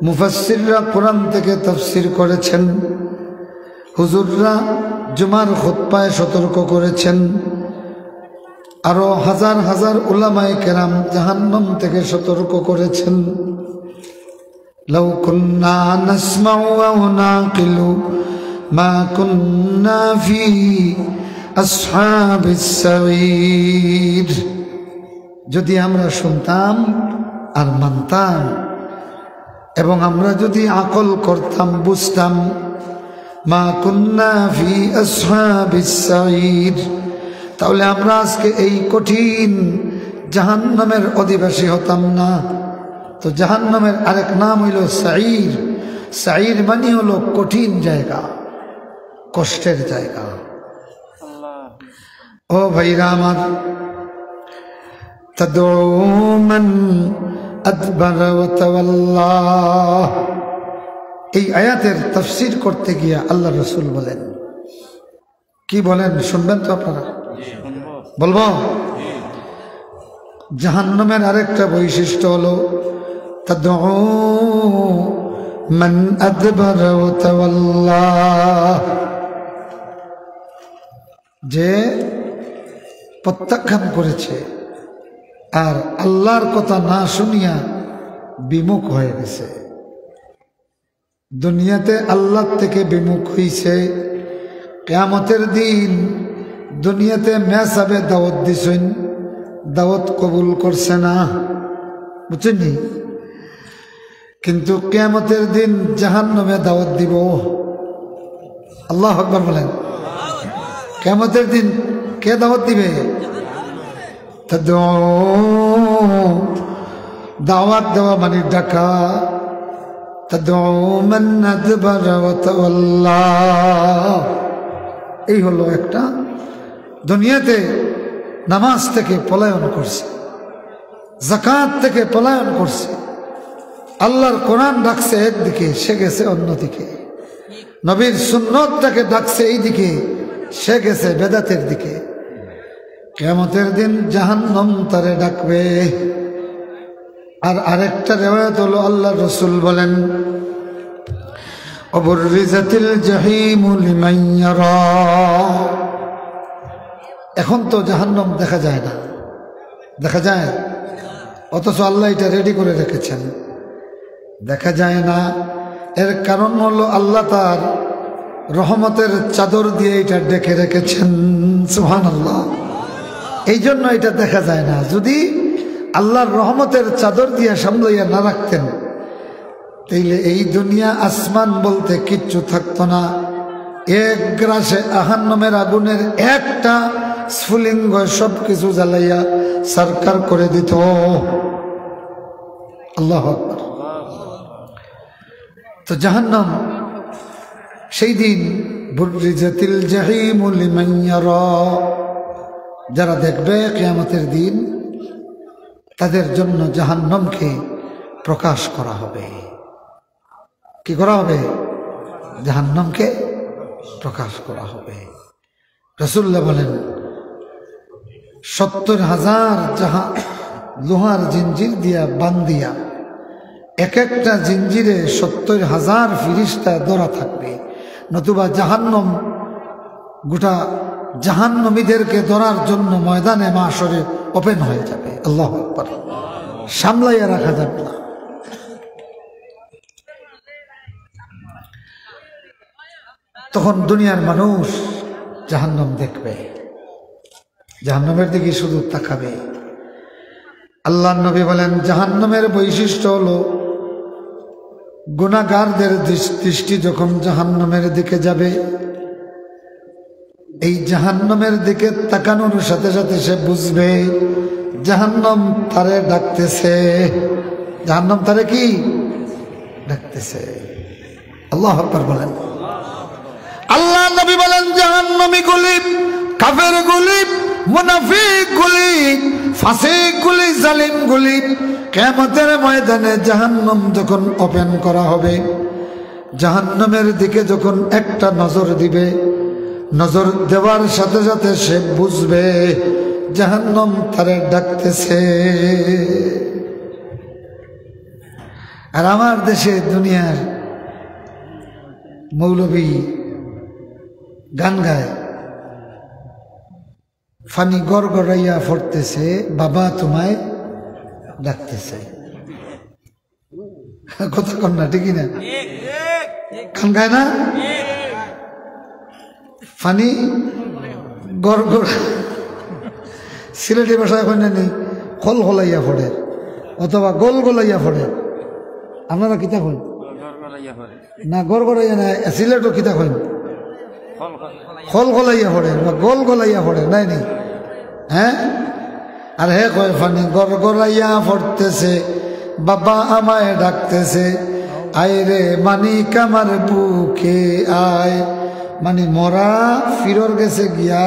মুফাসসিররা কোরআন থেকে তাফসীর করেছেন, হুজুররা জুমার খুতবায় সতর্ক করেছেন, আরো হাজার হাজার উলামায়ে কেরাম জাহান্নাম থেকে সতর্ক করেছেন। লাউ কুন্না নাসমাউ ওয়া নাকিলু মা কুন্না ফি আসহাবিস সাঈর। যদি আমরা শুনতাম আর মানতাম এবং আমরা যদি আকল করতাম, বুঝতাম, মা কুন্না ফি আসহাবিস সাঈর, তাহলে আমরা আজকে এই কঠিন জাহান্নামের অধিবাসী হতাম না। তো জাহান্নামের আরেক নাম হইল সাঈর। সাঈর মানে হলো কঠিন জায়গা, কষ্টের জায়গা। ও ভাইরা আমার, তাদউ মান আদবার ওয়া তাওয়াল্লা। এই আয়াতের তাফসীর করতে গিয়ে আল্লাহ রাসূল বলেন, কি বলেন শুনবেন তো আপনারা? বলবো। জাহান্নামের আরেকটা বৈশিষ্ট্য হলো তাদউ মান আদবার ওয়া তাওয়াল্লা, যে প্রত্যাখ্যান করেছে আর আল্লাহর কথা না শুনিয়া বিমুখ হয়ে গেছে। দুনিয়াতে আল্লাহ থেকে বিমুখ হইছে, কিয়ামতের দিন দুনিয়াতে মেসাবে দাওয়াত দিছেন, দাওয়াত কবুল করছে না, বুঝছেন? কিন্তু কিয়ামতের দিন জাহান্নামে দাওয়াত দিব। আল্লাহু আকবার বলেন। কিয়ামতের দিন কে দাওয়াত দিবে? দাওয়াত দেওয়া মানে ডাকা। এই হলো একটা দুনিয়াতে নামাজ থেকে পলায়ন করছে, যাকাত থেকে পলায়ন করছে, আল্লাহর কোরআন ডাকছে একদিকে, সে গেছে অন্যদিকে, নবীর সুন্নতটাকে ডাকছে এইদিকে, সে গেছে বেদাতের দিকে। কিয়ামতের দিন জাহান্নাম তারে ডাকবে। আর আরেকটা রিওয়ায়াত হলো আল্লাহর রাসূল বলেন, অবুররিজাতিল জাহিমু লিমান ইয়ারা। এখন তো জাহান্নাম দেখা যায় না, দেখা যায়, অথচ আল্লাহ এটা রেডি করে রেখেছেন। দেখা যায় না, এর কারণ হলো আল্লাহ তার রহমতের চাদর দিয়ে এটা ডেকে রেখেছেন। সুবহানাল্লাহ। এই জন্য এটা দেখা যায় না। যদি আল্লাহর রহমতের চাদর দিয়ে সামলাইয়া না রাখতেন, তাইলে এই দুনিয়া আসমান বলতে কিচ্ছু থাকতো না। এক গ্রাসে জাহান্নামের আগুনের একটা স্ফুলিঙ্গ সবকিছু জ্বালাইয়া সরকার করে দিত। আল্লাহু আকবার। তো জাহান্নাম সেই দিন বুররিজাতিল জাহিমু লিমান ইয়ারা, যারা দেখবে কিয়ামতের দিন তাদের জন্য জাহান্নামকে প্রকাশ করা হবে। কি করা হবে? জাহান্নামকে প্রকাশ করা হবে। রাসূলুল্লাহ বলেন ৭০,০০০ লোহার জিঞ্জির দিয়া বান্ধিয়া, এক একটা জিঞ্জিরে ৭০,০০০ ফিরিস্তা ধরা থাকবে, নতুবা জাহান্নাম গোটা জাহান্নামীদেরকে ধরার জন্য ময়দানে মাশরে ওপেন হয়ে যাবে। আল্লাহু আকবার। সামলাইয়া রাখা যাবে না। তখন দুনিয়ার মানুষ জাহান্নাম দেখবে, জাহান্নামের দিকে শুধু তাকাবে। আল্লাহর নবী বলেন জাহান্নামের বৈশিষ্ট্য হলো গুনাহগারদের দৃষ্টি যখন জাহান্নামের দিকে যাবে, এই জাহান্নামের দিকে তাকানোর সাথে সাথে সে বুঝবে জাহান্নাম তারে ডাকতেছে। জাহান্নাম তারে কি ডাকতেছে? আল্লাহু আকবার বলেন। আল্লাহ নবী বলেন জাহান্নামী গুলি, কাফের গুলি, মুনাফিক গুলি, ফাসিক গুলি, জালিম গুলি কিয়ামতের ময়দানে জাহান্নাম যখন ওপেন করা হবে, জাহান্নামের দিকে যখন একটা নজর দিবে, নজর দেওয়ার সাথে সাথে সে বুঝবে জাহান্নাম তারে ডাকতেছে। আর আমার দেশে দুনিয়ার মৌলবী গান গায়, ফানি গড়গড়াইয়া পড়তেছে, বাবা তোমায় ডাকতেছে। কথা কন না, ঠিকই না? গান গায় না? ফানি গড়গড়, সিলেটি ভাষায় এখন নেই, খল খলাইয়া পড়ে অথবা গোল গোলাইয়া পড়ে। আপনারা কিতা কইন? না গড়গড়াইয়া না, সিলেটও কিতা কইন? খল খলাইয়া পড়ে বা গোল গোলাইয়া পড়ে, নাই নি? হ্যাঁ, আর হে কয় ফানি গড়গড়াইয়া পড়তেছে, বাবা আমায় ডাকতেছে, আয় রে মানিক আমার বুকে আয়। মানে মরা ফিরর গেছে গিয়া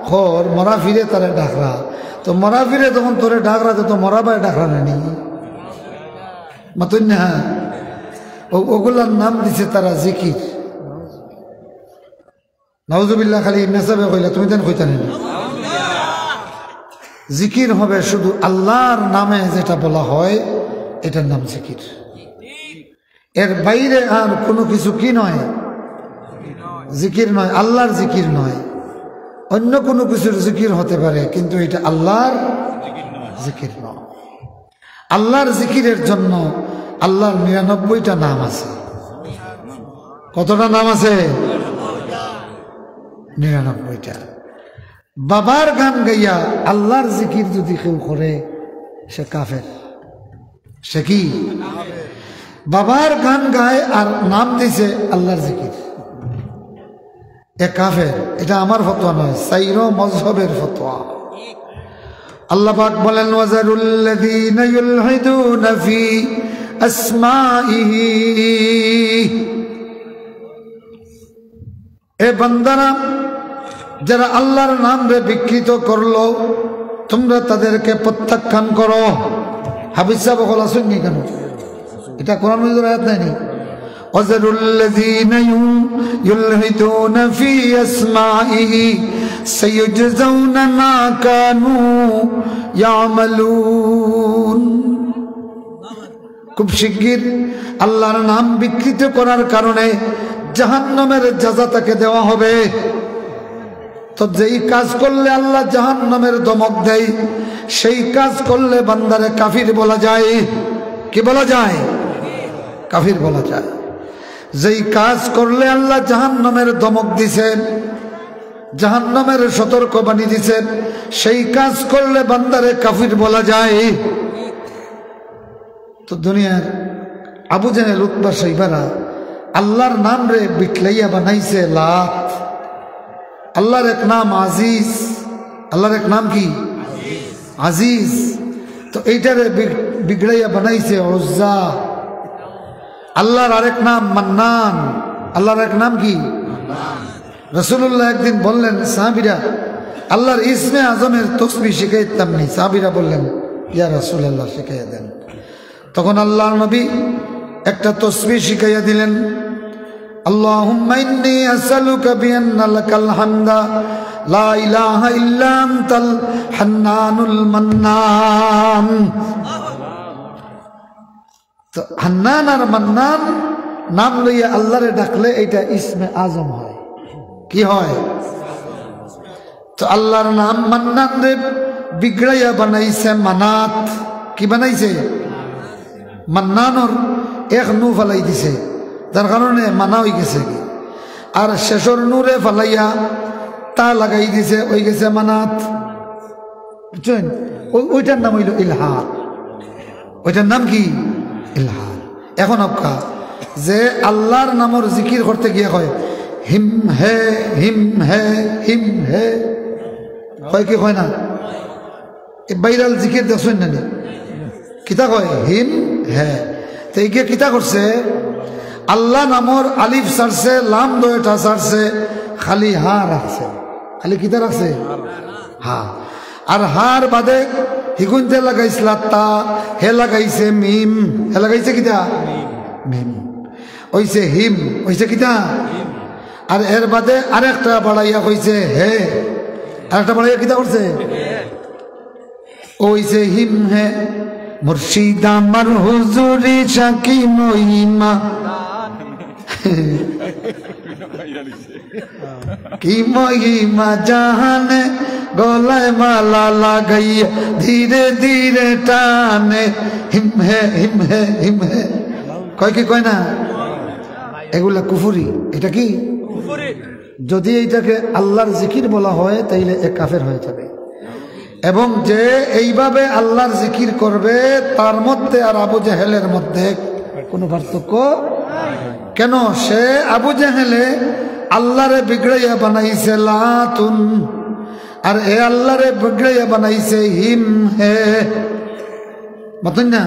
খর, মরা ফিরে তারে ডাকরা, তো মরা ফিরে তখন তোরে ডাকরা, তো মরা বাই ডাকরা নানি মাতুন না। ওগুলার নাম দিছে তারা জিকির। নাউজুবিল্লাহ, খালি মেসাবে কইলা, তুমি দেন কইতা নেই। জিকির হবে শুধু আল্লাহর নামে যেটা বলা হয়, এটার নাম জিকির। এর বাইরে আর কোনো কিছু কি নয়, জিকির নয়, আল্লাহর জিকির নয়। অন্য কোনো কিছুর জিকির হতে পারে, কিন্তু এটা আল্লাহর জিকির নয়। আল্লাহর জিকিরের জন্য আল্লাহর ৯৯টা নাম আছে। কতটা নাম আছে? ৯৯টা। বাবার গান গাইয়া আল্লাহর জিকির যদি কেউ করে, সে কাফের। সে কি? বাবার গান গায় আর নাম দিছে আল্লাহর জিকির, এ কাফের। এটা আমার ফতোয়া নয়, সাইরো মযহবের ফতোয়া। আল্লাহ পাক বলেন, ওয়াজারুল্লাযীনা ইউলহিদুনা ফি আসমাইহি, এ বান্দারা যারা আল্লাহর নাম রে বিকৃত করলো, তোমরা তাদেরকে প্রত্যাখ্যান করো। হাফিজ সাহেব বলা শুননি কেন? এটা কোরআন মাজিদের আয়াত নাই? ওয়াজারুল্লাযীনা ইউলহিদুনা ফি আসমাইহি সাইয়ুজজাউনা মা কানু ইয়ামালুন। খুব শিগগির আল্লাহর নাম বিকৃত করার কারণে জাহান্নামের যাজা তাকে দেওয়া হবে। তো যেই কাজ করলে আল্লাহ জাহান্নামের ধমক দেয়, সেই কাজ করলে বান্দারে কাফির বলা যায়। কি বলা যায়? কাফির বলা যায়। যেই কাজ করলে আল্লাহ জাহান্নামের ধমক দিছেন, জাহান্নামের সতর্কবাণী দিছেন, সেই কাজ করলে বান্দারে কাফির বলা যায়। তো দুনিয়ার আবু জেহেল, উতবা, শাইবারা আল্লাহর নাম রে বিটলাইয়া বানাইছে লাত। আল্লাহর এক নাম আজিজ। আল্লাহর এক নাম কি? আজিজ। তো এইটারে বিগড়াইয়া বানাইছে উজ্জা। আল্লাহর আরেক নাম মান্নান। আল্লাহর এক নাম কি? রাসূলুল্লাহ একদিন বললেন সাহাবীরা, আল্লাহর ইসমে আজমের তসবিহ শিখাইতাম নি। সাহাবীরা বললেন, ইয়া রাসূলুল্লাহ শিখাইয়া দেন। তখন আল্লাহর নবী একটা তসবিহ শিখাইয়া দিলেন, আল্লাহুম্মা ইন্নী আসআলুকা বিআন্না লাকাল হামদা লা ইলাহা ইল্লা আনতাল হান্নানুল মান্নান। তো হান্নান আর মান্নান নাম লইয়া আল্লাহরে ডাকলে এটা ইসমে আজম হয়। কি হয়? তো আল্লাহর নাম মান্নান রে বিগড়াইয়া বানাইছে মানাত। কি বানাইছে? মান্নানর এক নু ফালাই দিছে, যার কারণে মানা হয়ে গেছে। আর শেষর নূরে ফালাইয়া তা লাগাই দিছে, ওই গেছে মানাত। বুঝছেন? ওইটার নাম হইল ইলহাদ। ওইটার নাম কি? ইলহাদ। এখন আপকা যে আল্লাহর নামর জিকির করতে গিয়ে হয় হিম হে হিম হে হিম হে, হয় কি হয় না? বাইরাল জিকির দেখছেন না? কিতা কয়? হিম হে। তো এই কিতা করছে? আল্লাহ নামর আলিফ সারছে, লাম দয়টা সারছে, খালি হা রাখছে, খালি কিতা রাখছে হা। আর হার বাদে হিগুনতে লাগাইছিল তা, হে লাগাইছে মিম, হে লাগাইছে কিতা মিম, ওইছে হিম, ওইছে কিতা। আর এর বাদে আরেকটা বাড়াইয়া কইছে হে, আরেকটা বাড়াইয়া কিতা করছে ওইছে হিম হে। মুর্শিদ আমার হুজুরি সাকি মহিমা, কি মহিমা জাহানে, গলায় মালা লাগাইয়া ধীরে ধীরে টানে, হিম হে হিম হে হিম হে। কয় কি কয় না, এগুলা কুফুরি। এটা কি যদি এইটাকে আল্লাহর জিকির বলা হয় তাইলে এক কাফের হয়ে যাবে। এবং যে এইভাবে আল্লাহর জিকির করবে তার মধ্যে আর আবু জেহেলের মধ্যে কোনো পার্থক্য কেন? সে আবু জেহেলে আল্লাহরে বিগড়াইয়া বানাইছে লাতুন, আর এ আল্লাহরে বিগড়াইয়া বানাইছে হিম হে। মতন না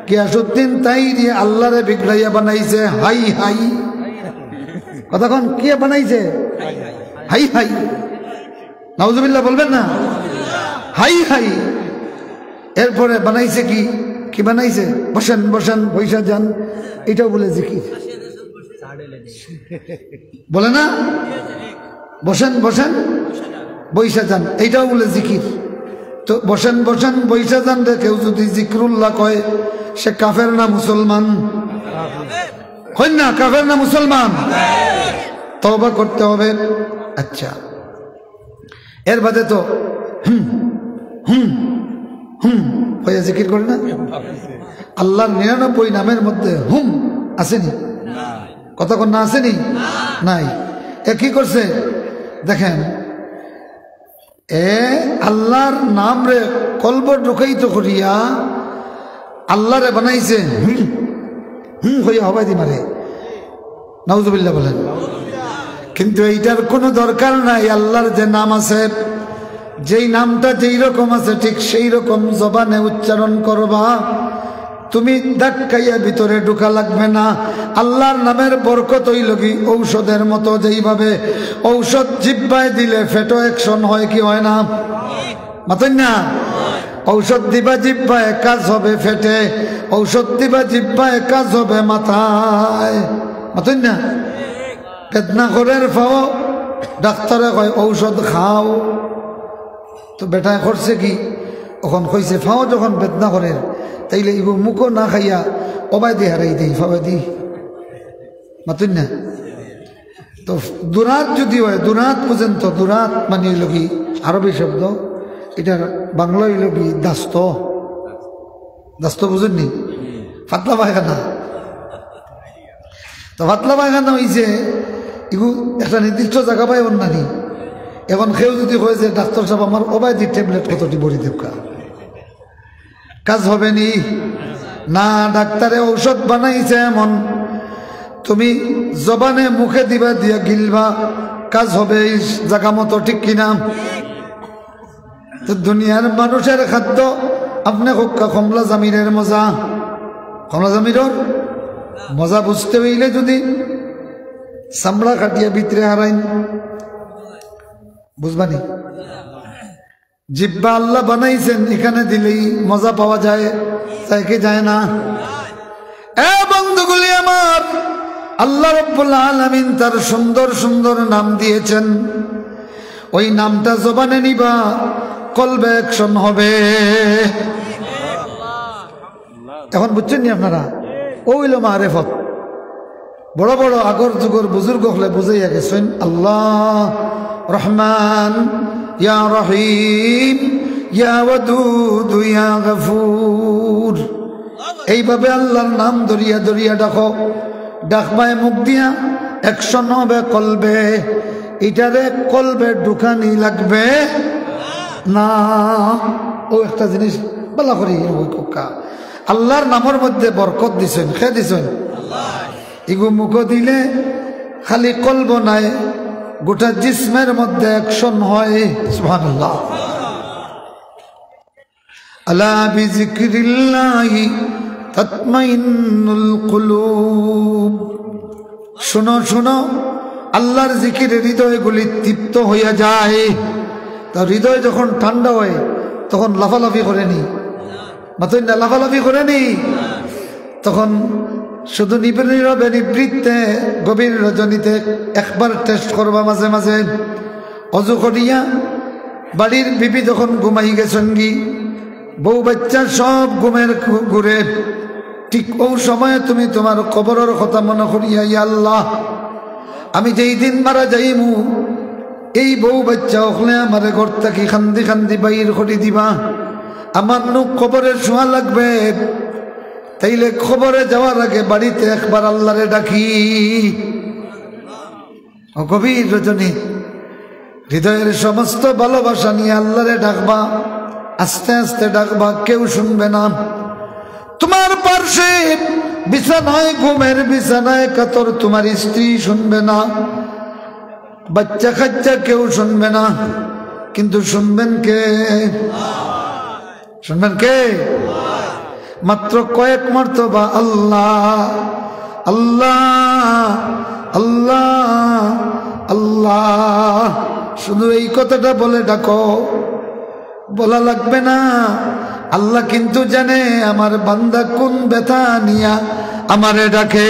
গিয়াসউদ্দিন তাই দিয়ে আল্লাহরে বিগড়াইয়া বানাইছে হাই হাই। কতক্ষণ কে বানাইছে হাই হাই, নাউজুবিল্লাহ বলবেন না, হাই হাই। এরপরে বানাইছে কি, কি বানাইছে বসেন বসেন বৈশা যান, এটাও বলে জিকির বলে না, বসেন বসেন বৈশা যান, এইটাও বলে জিকির। তো বসেন বসেন বৈশা যান রে কেউ যদি জিকরুল্লাহ কয় সে কাফের না মুসলমান? হয় না, কাফের না মুসলমান? তওবা করতে হবে। আচ্ছা, এর বাদে তো হুম হুম হুম হয়ে জিকির করে না? আল্লাহর 99 নামের মধ্যে হুম আসেনি? কতক্ষণ না আসেনি? নাই। এ কি করছে দেখেন, এ আল্লাহর নাম রে কলব ঢুকাইতে করিয়া আল্লাহরে বানাইছে হুম হুম হইয়া হবাই দি মারে, নাউজুবিল্লাহ বলেন। কিন্তু এইটার কোনো দরকার নাই। আল্লাহর যে নাম আছে, যেই নামটা যেই রকম আছে ঠিক সেই রকম জবানে উচ্চারণ করবা। তুমি ধাক্কাইয়া ভিতরে ঢুকা লাগবে না। আল্লাহর নামের বরকত হইল কি ঔষধের মতো, যেইভাবে ঔষধ জিহ্বায় দিলে ফেটো অ্যাকশন হয় কি হয় না? মাতেন না, ঔষধ দিবা জিহ্বায় কাজ হবে ফেটে, ঔষধ দিবা জিহ্বায় কাজ হবে মাথায়। মাতেন না, বেদনা করে ফাও ডাক্তারে কয় ঔষধ খাও, তো বেটায় করছে কি ওখান কইছে ফাও যখন বেদনা করে তাইলে ইবু মুখও না খাইয়া অবাই দি হারাই দিই ফাওয়াই দি। মাতুন না, তো দুরাত যদি হয় দুরাত পর্যন্ত, দুরাত মানে হইল কি আরবি শব্দ, এটার বাংলা হইল কি দাস্ত। দাস্ত বুঝেননি? পাতলা পায়খানা। তো পাতলা পায়খানা হয়েছে এগু একটা নির্দিষ্ট জায়গা পাই অন্যানি। এখন কেউ যদি কয়ে যে ডাক্তার সাহেব আমার ওবাইদির ট্যাবলেট কতটি বড়ি দেবকা, কাজ হবে নি না। ডাক্তারে ঔষধ বানাইছে এমন তুমি জবানে মুখে দিবা দিয়া গিলবা, কাজ হবে এই জায়গা মতো, ঠিক কিনা? তো দুনিয়ার মানুষের খাদ্য আপনি কমলা জামিরের মজা, কমলা জামিরের মজা বুঝতে হইলে যদি চামড়া কাটিয়া ভিতরে হারাইন বুঝবানি। জিব্বা আল্লাহ বানাইছেন, এখানে দিলেই মজা পাওয়া যায়, তাই কি যায় না? এ বন্ধুগুলি আমার, আল্লাহ রাব্বুল আলামিন তার সুন্দর সুন্দর নাম দিয়েছেন। ওই নামটা জবানে নিবা, কলবে অ্যাকশন হবে। এখন বুঝছেন নি আপনারা? ওইল মারেফত। বড় বড় আগর যুগর বুজুর্গ হলে বুঝাইয়া গেছেন আল্লাহ রহমান, ইয়া রহিম, ইয়া ওয়াদুদ, ইয়া গফুর। এইভাবে আল্লাহর নাম দরিয়া দরিয়া ডাকো, ডাকবায় মুখ দিয়া অ্যাকশন হবে কলবে। এটারে কলবে ঢুকানি লাগবে না। ও একটা জিনিস বলা করি, ওই কোকা আল্লাহর নামের মধ্যে বরকত দিছেন, খেয়ে দিছেন। এগু মুখ দিলে খালি কলব নাই, গোটা জিসমের মধ্যে অ্যাকশন হয়। সুবহানাল্লাহ। আলা বিযিকরিল্লাহি তাতমাইন্নুল কুলুব। শোনো শোনো, আল্লাহর জিকিরে হৃদয়গুলি তৃপ্ত হইয়া যায়। তা হৃদয় যখন ঠান্ডা হয় তখন লাফালাফি করেনি, মাত্র লাফালাফি করেনি, তখন শুধু নীরবে নিবৃত্তে গভীর রজনীতে একবার টেস্ট করবা মাঝে মাঝে অজু করিয়া। বাড়ির বিবি যখন ঘুমাই গেছেন গি, বউ বাচ্চা সব ঘুমের ঘুরে, ঠিক ও সময়ে তুমি তোমার কবরের কথা মনে করিয়া, ইয়া আল্লাহ আমি যেই দিন মারা যাইমু এই বউ বাচ্চা ওখানে আমার ঘর থেকে খান্দি খান্দি বাইর করে দিবা, আমার নুক কবরে শোয়া লাগবে। তাইলে খবরে যাওয়ার আগে বাড়িতে একবার আল্লাহরে ডাকি। গভীর রজনী হৃদয়ের সমস্ত ভালোবাসা নিয়ে আল্লাহরে ডাকবা, আস্তে আস্তে ডাকবা, কেউ শুনবে না। তোমার পার্শ্বে বিছানায় ঘুমের বিছানায় কাতর তোমার স্ত্রী শুনবে না, বাচ্চা কাচ্চা কেউ শুনবে না, কিন্তু শুনবেন কে? শুনবেন কে? মাত্র কয়েক মর্তবা আল্লাহ আল্লাহ আল্লাহ আল্লাহ, শুধু এই কথাটা বলে ডাকো, বলা লাগবে না। আল্লাহ কিন্তু জানে আমার বান্দা কোন ব্যথা নিয়া আমারে ডাকে।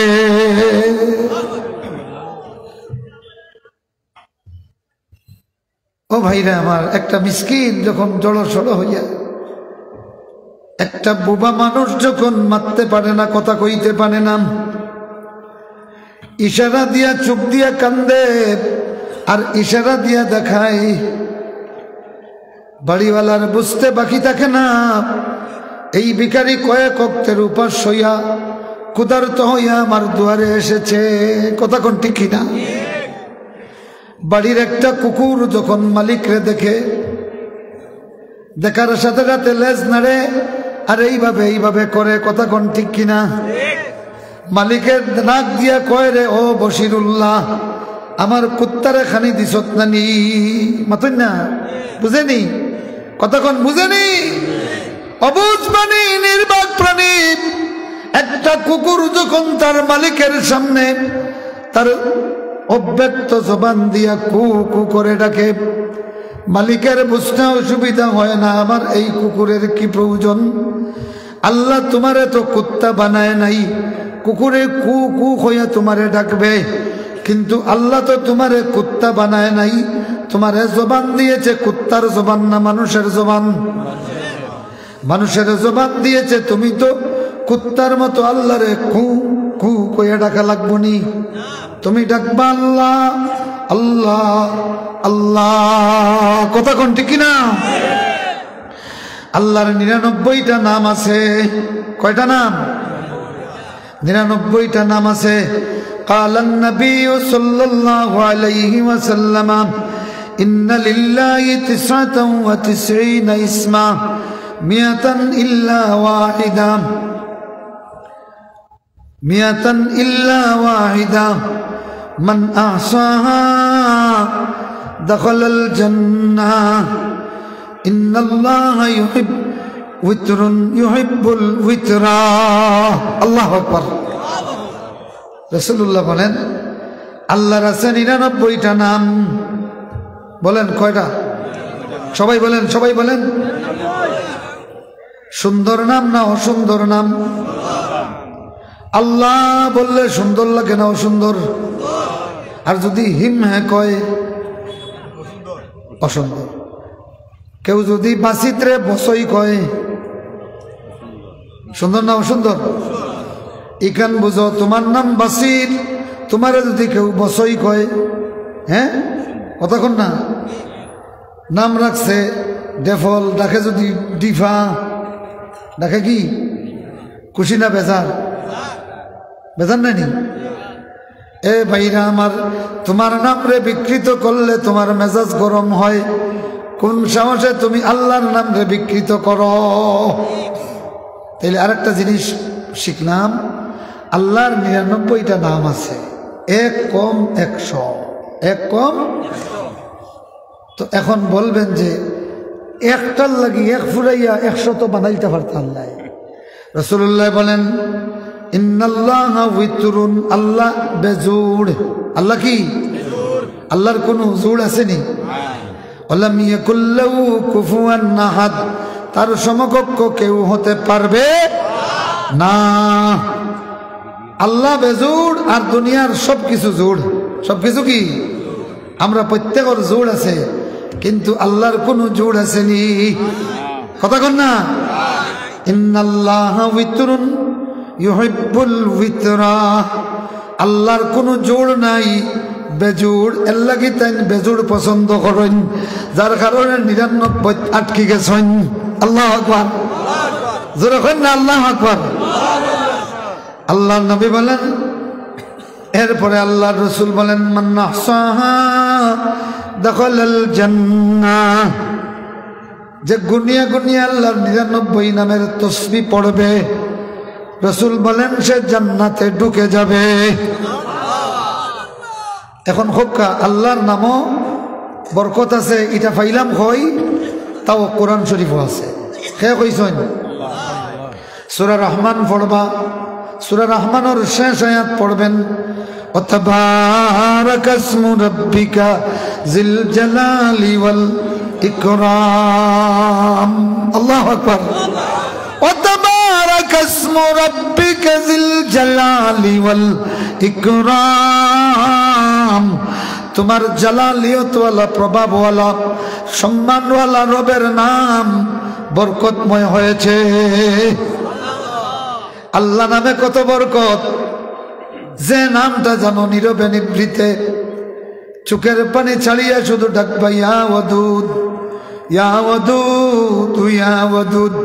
ও ভাইরা আমার, একটা মিসকিন যখন জড়সড় হইয়া, একটা বোবা মানুষ যখন মারতে পারে না, কথা কইতে পারে না, ইশারা দিয়া চোখ দিয়া কান্দে আর ইশারা দিয়া দেখায়, বাড়িওয়ালার বুঝতে বাকি থাকে না এই ভিখারি কয়েক অক্তের উপাস হইয়া ক্ষুধার্ত হইয়া আমার দুয়ারে এসেছে। কথা কোন ঠিক কিনা? বাড়ির একটা কুকুর যখন মালিকরে দেখে, দেখার সাথে সাথে লেজ নাড়ে আর এইভাবে করে। কথা কোন ঠিক কিনা? মালিকের নাক দিয়া কয় রে, ও বশিরুল্লাহ আমার কুত্তারে খানি দিছত নানি। মাতন না, বুঝেনি? কথা কোন বুঝেনি? অবুঝ প্রাণী, নির্বাক প্রাণী। একটা কুকুর যখন তার মালিকের সামনে তার অব্যক্ত জবান দিয়া কু কু করে ডাকে, মালিকের বুঝতে অসুবিধা হয় না আমার এই কুকুরের কি প্রয়োজন। আল্লাহ তোমারে তো কুত্তা বানায় নাই, কুকুরে কু কু হইয়া তোমারে ডাকবে, কিন্তু আল্লাহ তো তোমারে কুত্তা বানায় নাই, তোমারে জবান দিয়েছে কুত্তার জবান না মানুষের জবান? মানুষের জবান দিয়েছে, তুমি তো কুত্তার মতো আল্লাহরে কু কু কইয়া ডাকা লাগবো নি? তুমি ডাকবা আল্লাহ আল্লাহ আল্লাহ। কথা কোন ঠিক কিনা? আল্লাহর 99টা নাম আছে। কয়টা নাম? 99টা নাম আছে। قال النبي صلى الله عليه وسلم إن لله 99 اسما 100 إلا واحدا 100 إلا واحدا من أحصاها دخل الجنة إن الله يحب وتر يحب الوتر। الله أكبر। রাসূলুল্লাহ বলেন আল্লাহর আছে 99টা নাম। বলেন কয়টা? সবাই বলেন, সবাই বলেন। সুন্দর নাম না অসুন্দর নাম? আল্লাহ বললে সুন্দর লাগে না অসুন্দর? আর যদি হিম হ্যাঁ কয় অসুন্দর। কেউ যদি বাসিত্রে বসই কয় সুন্দর না অসুন্দর? ইখান বুঝো, তোমার নাম বাসির, তোমারে যদি কেউ বসই কয়, হ্যাঁ কতক্ষণ না নাম রাখছে ডেফল, ডাকে যদি ডিফা, ডাকে কি খুশি না বেজার? বেজার নানি? এ ভাইরা আমার, তোমার নামরে বিকৃত করলে তোমার মেজাজ গরম হয়, কোন সাহসে তুমি আল্লাহর নামরে বিকৃত করো? তাইলে আরেকটা জিনিস শিখলাম, আল্লাহর 99টা নাম আছে, এক কম 100, এক কম। তো এখন বলবেন যে একটার লাগি এক ফুরাইয়া 100 তো বানাইতে পারত আল্লাহ। রাসূলুল্লাহ বলেন ইন্নাল্লাহা উইতরুন, আল্লাহ বেজোড়। আল্লাহ কি? আল্লাহর কোনো জোড় আসেনি? ওয়ালাম ইয়াকুল্লাহু কুফুয়ান আহাদ, তার সমকক্ষ কেউ হতে পারবে না। আল্লাহ বেজোড় আর দুনিয়ার সবকিছু জোড়। সবকিছু কি? আমরা প্রত্যেকের জোড় আছে, কিন্তু আল্লাহর কোনো জোড় আসেনি। কথা কন না? ইন্নাল্লাহা উইতরুন ইউহিব্বুল উইতরা, আল্লাহর কোনো জোড় নাই, বেজোড়। এর লাগি তাই বেজোড় পছন্দ করেন, যার কারণে 99 আটকে গেছেন। আল্লাহু আকবার, জোরে করেন না আল্লাহু আকবার। আল্লাহর নবী বলেন, এরপরে আল্লাহর রাসূল বলেন, মান আহসাহা দাখালাল জান্নাহ, যে গুনিয়া গুনিয়া আল্লাহর 99 নামের তাসবিহ পড়বে, রাসূল বলেন সে জান্নাতে ঢুকে যাবে। এখন হোক্কা আল্লাহর নামও বরকত আছে, এটা পাইলাম কই, তাও কোরআন শরীফও আছে। কে কইছেন? সূরা রহমান পড়বা, সূরা রহমানের শেষ আয়াত পড়বেন, তাবারাকাসমু রাব্বিকা জিল জালালি ওয়াল ইকরাম। আল্লাহু আকবার। তাবারাকাসমু রাব্বিকা জিল জালালি ওয়াল ইকরাম, তোমার জালালিয়তওয়ালা, প্রভাবওয়ালা, সম্মানওয়ালা রবের নাম বরকতময় হয়েছে। আল্লাহ নামে কত বরকত, যে নামটা জানো নীরবে নিভৃতে চোখের পানি ছাড়িয়া শুধু ডাকবা, ইয়া ওয়াদুদ, ইয়া ওয়াদুদ, ইয়া ওয়াদুদ,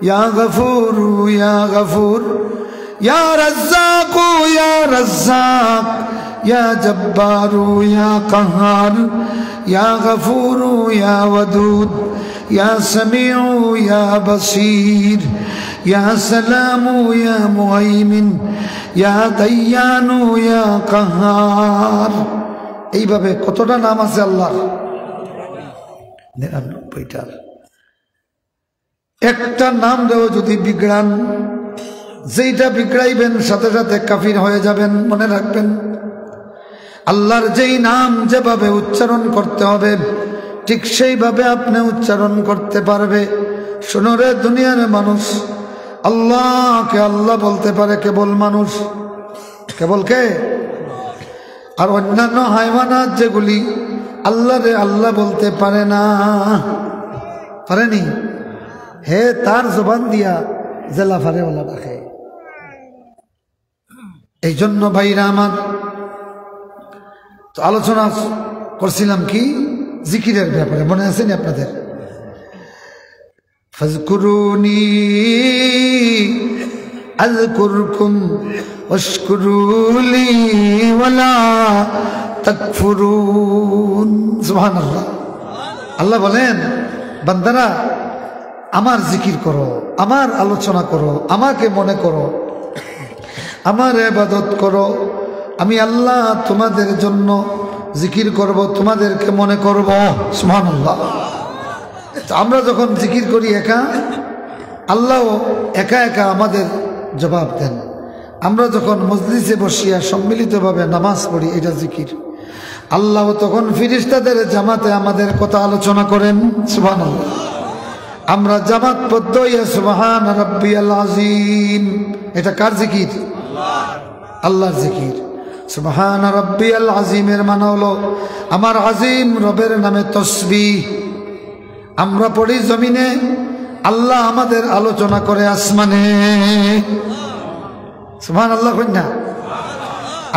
ইয়া গফুর, ইয়া গফুর, ইয়া রাজ্জাক, ইয়া রাজ্জাক, ইয়া জব্বার, ইয়া কাহার, ইয়া গফুর, ইয়া ওয়াদুদ, ইয়া সামিউ, ইয়া বসীর, ইয়া সালামু, ইয়া মুহাইমিন, ইয়া দাইয়ানু, ইয়া কাহার। এইভাবে কতটা নাম আছে আল্লাহর? 99টার। একটা নাম দেও যদি বিগড়ান, যেইটা বিগড়াইবেন সাথে সাথে কাফির হয়ে যাবেন। মনে রাখবেন, আল্লাহর যেই নাম যেভাবে উচ্চারণ করতে হবে ঠিক সেইভাবে আপনি উচ্চারণ করতে পারবে। শোনো রে দুনিয়ার মানুষ, আল্লাহকে আল্লাহ বলতে পারে কেবল মানুষ। কেবল কে? আর অন্যান্য হাইওয়ানাত যেগুলি আল্লাহ রে আল্লাহ বলতে পারে না, পারেনি, হে তার জবান দিয়া জেলা ফারেওয়ালা রাখে। এই জন্য ভাইরা আমার, তো আলোচনা করছিলাম কি জিকিরের ব্যাপারে, মনে আছে নি আপনাদের? ফাজকুরুনি আযকুরকুম ওয়াশকুরুলি ওয়ালা তাকফুরুন। সুবহানাল্লাহ। আল্লাহ বলেন, বান্দারা আমার জিকির করো, আমার আলোচনা করো, আমাকে মনে করো, আমার ইবাদত করো, আমি আল্লাহ তোমাদের জন্য জিকির করব, তোমাদেরকে মনে করব। সুবহানাল্লাহ। আমরা যখন জিকির করি একা, আল্লাহ একা একা আমাদের জবাব দেন। আমরা যখন মজলিসে বসিয়া সম্মিলিতভাবে নামাজ পড়ি, এটা জিকির। আল্লাহ তখন ফেরেশতাদের জামাতে আমাদের কথা আলোচনা করেন। সুবহানাল্লাহ। আমরা জামাতবদ্ধ হইয়া সুবহান রাব্বিয়াল আযীম, এটা কার জিকির? আল্লাহর জিকির। সুবহান রাব্বিয়াল আযীমের মানে হলো আমার আজিম রবের নামে তাসবিহ। আমরা পড়ি জমিনে, আল্লাহ আমাদের আলোচনা করে আসমানে। সুবহানাল্লাহ কন্যা।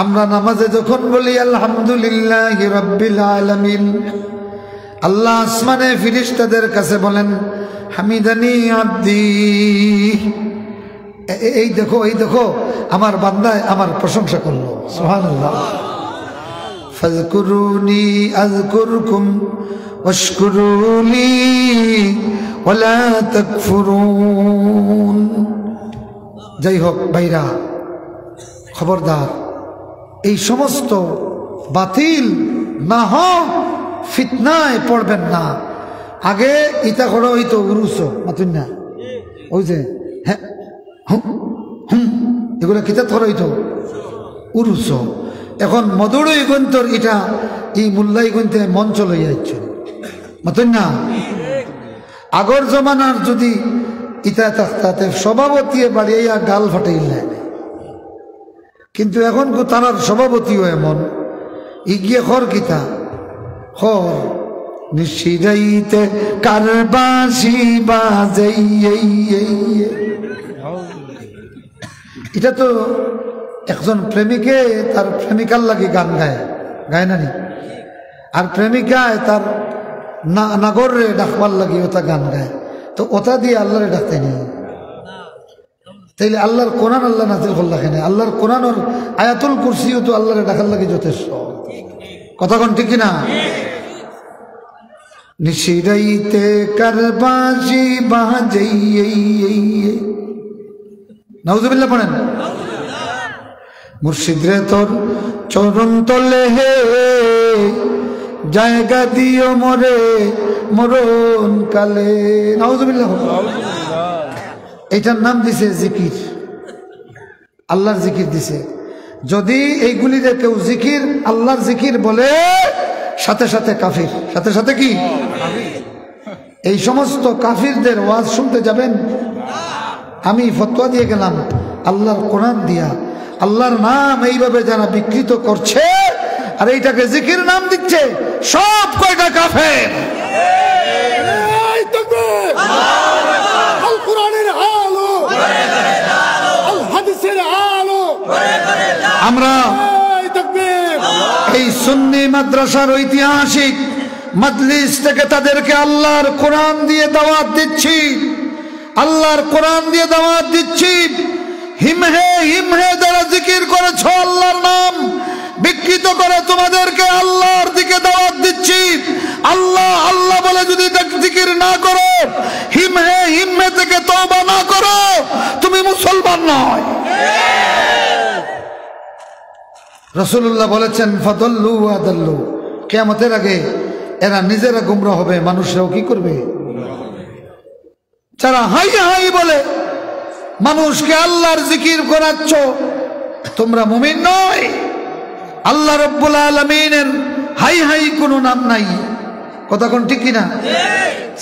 আমরা নামাজে যখন বলি আলহামদুলিল্লাহি রাব্বিল আলামিন, আল্লাহ আসমানে ফেরেশতাদের কাছে বলেন হামিদানি আব্দি, এই দেখো, এই দেখো আমার বান্দায় আমার প্রশংসা করলো। সুবহানাল্লাহ। ফাজকুরুনি আযকুরকুম ওয়াশকুরুলি ওয়ালা তাকফুরুন। যাই হোক ভাইরা, খবরদার এই সমস্ত বাতিল না হোক ফিতনায় পড়বেন না। আগে ইতা করো হইতো উরুস মাতুন না, ওই যে হ্যাঁ এগুলো কিতাব করা হইতো উরুস। এখন মধুরই গন্তর এটা এই মুল্লাই গন্তে মঞ্চ লইয়া যাচ্ছে মতন না। আগর জমানার যদি ইটা থাকতে সভাপতি বাড়িয়া গাল ফাটাইল না, কিন্তু এখন তার সভাপতিও এমন ইগিয়ে খর কিতা খর নিশিরাইতে কারবাসি বাজাই। এটা তো একজন প্রেমিকে তার প্রেমিকার লাগে গান গায়, গায় না নি? আর প্রেমিকায় তার নাগরে ডাকবার লাগে ওটা গান গায়, তো ওটা দিয়ে আল্লাহরে ডাকতে নেই। তাইলে আল্লাহর কোরআন আল্লাহ নাজিল করল কেন? আল্লাহর কোরআন ওর আয়াতুল কুরসিও তো আল্লাহরে ডাকার লাগে যথেষ্ট। কথা কোন ঠিক না? নিশিরাইতে কারবাসি বাজাই। নাউজুবিল্লাহ পড়েন। মুর্শিদ রে তোর চরণ তলে হে জায়গা দিও মরে মরণ কালে। নাউজুবিল্লাহ। এটার নাম দিছে জিকির, আল্লাহর জিকির দিছে। যদি এইগুলিতে কেউ জিকির আল্লাহর জিকির বলে সাথে সাথে কাফির, সাথে সাথে কি? এই সমস্ত কাফিরদের ওয়াজ শুনতে যাবেন? আমি ফতোয়া দিয়ে গেলাম আল্লাহর কোরআন দিয়া। আল্লাহর নাম এইভাবে যারা বিকৃত করছে আর এইটাকে জিকির নাম দিচ্ছে, সব কয়টা কাফের। আল কোরআনের আলো, আল হাদিসের আলো। আমরা এই সুন্নি মাদ্রাসার ঐতিহাসিক মজলিস থেকে তাদেরকে আল্লাহর কোরআন দিয়ে দাওয়াত দিচ্ছি, আল্লাহর কোরআন দিয়ে দাওয়াত দিচ্ছি। হিমহে হিমহে যারা জিকির করেছো আল্লাহর নাম বিকৃত করে তোমাদেরকে আল্লাহর দিকে দাওয়াত দিচ্ছি। আল্লাহ আল্লাহ বলে যদি জিকির না করো, হিমহে হিমহে থেকে তওবা না করো, তুমি মুসলমান নয়। রাসূলুল্লাহ বলেছেন ফাদাল্লু ওয়া দাল্লু, কিয়ামতের আগে এরা নিজেরা গুমরাহ হবে, মানুষরাও কি করবে? যারা হাই হাই বলে মানুষকে আল্লাহর জিকির করাচ্ছ, তোমরা মুমিন নয়। আল্লাহ রাব্বুল আলামিনের হাই হাই কোনো নাম নাই। কথা কোন ঠিক কিনা?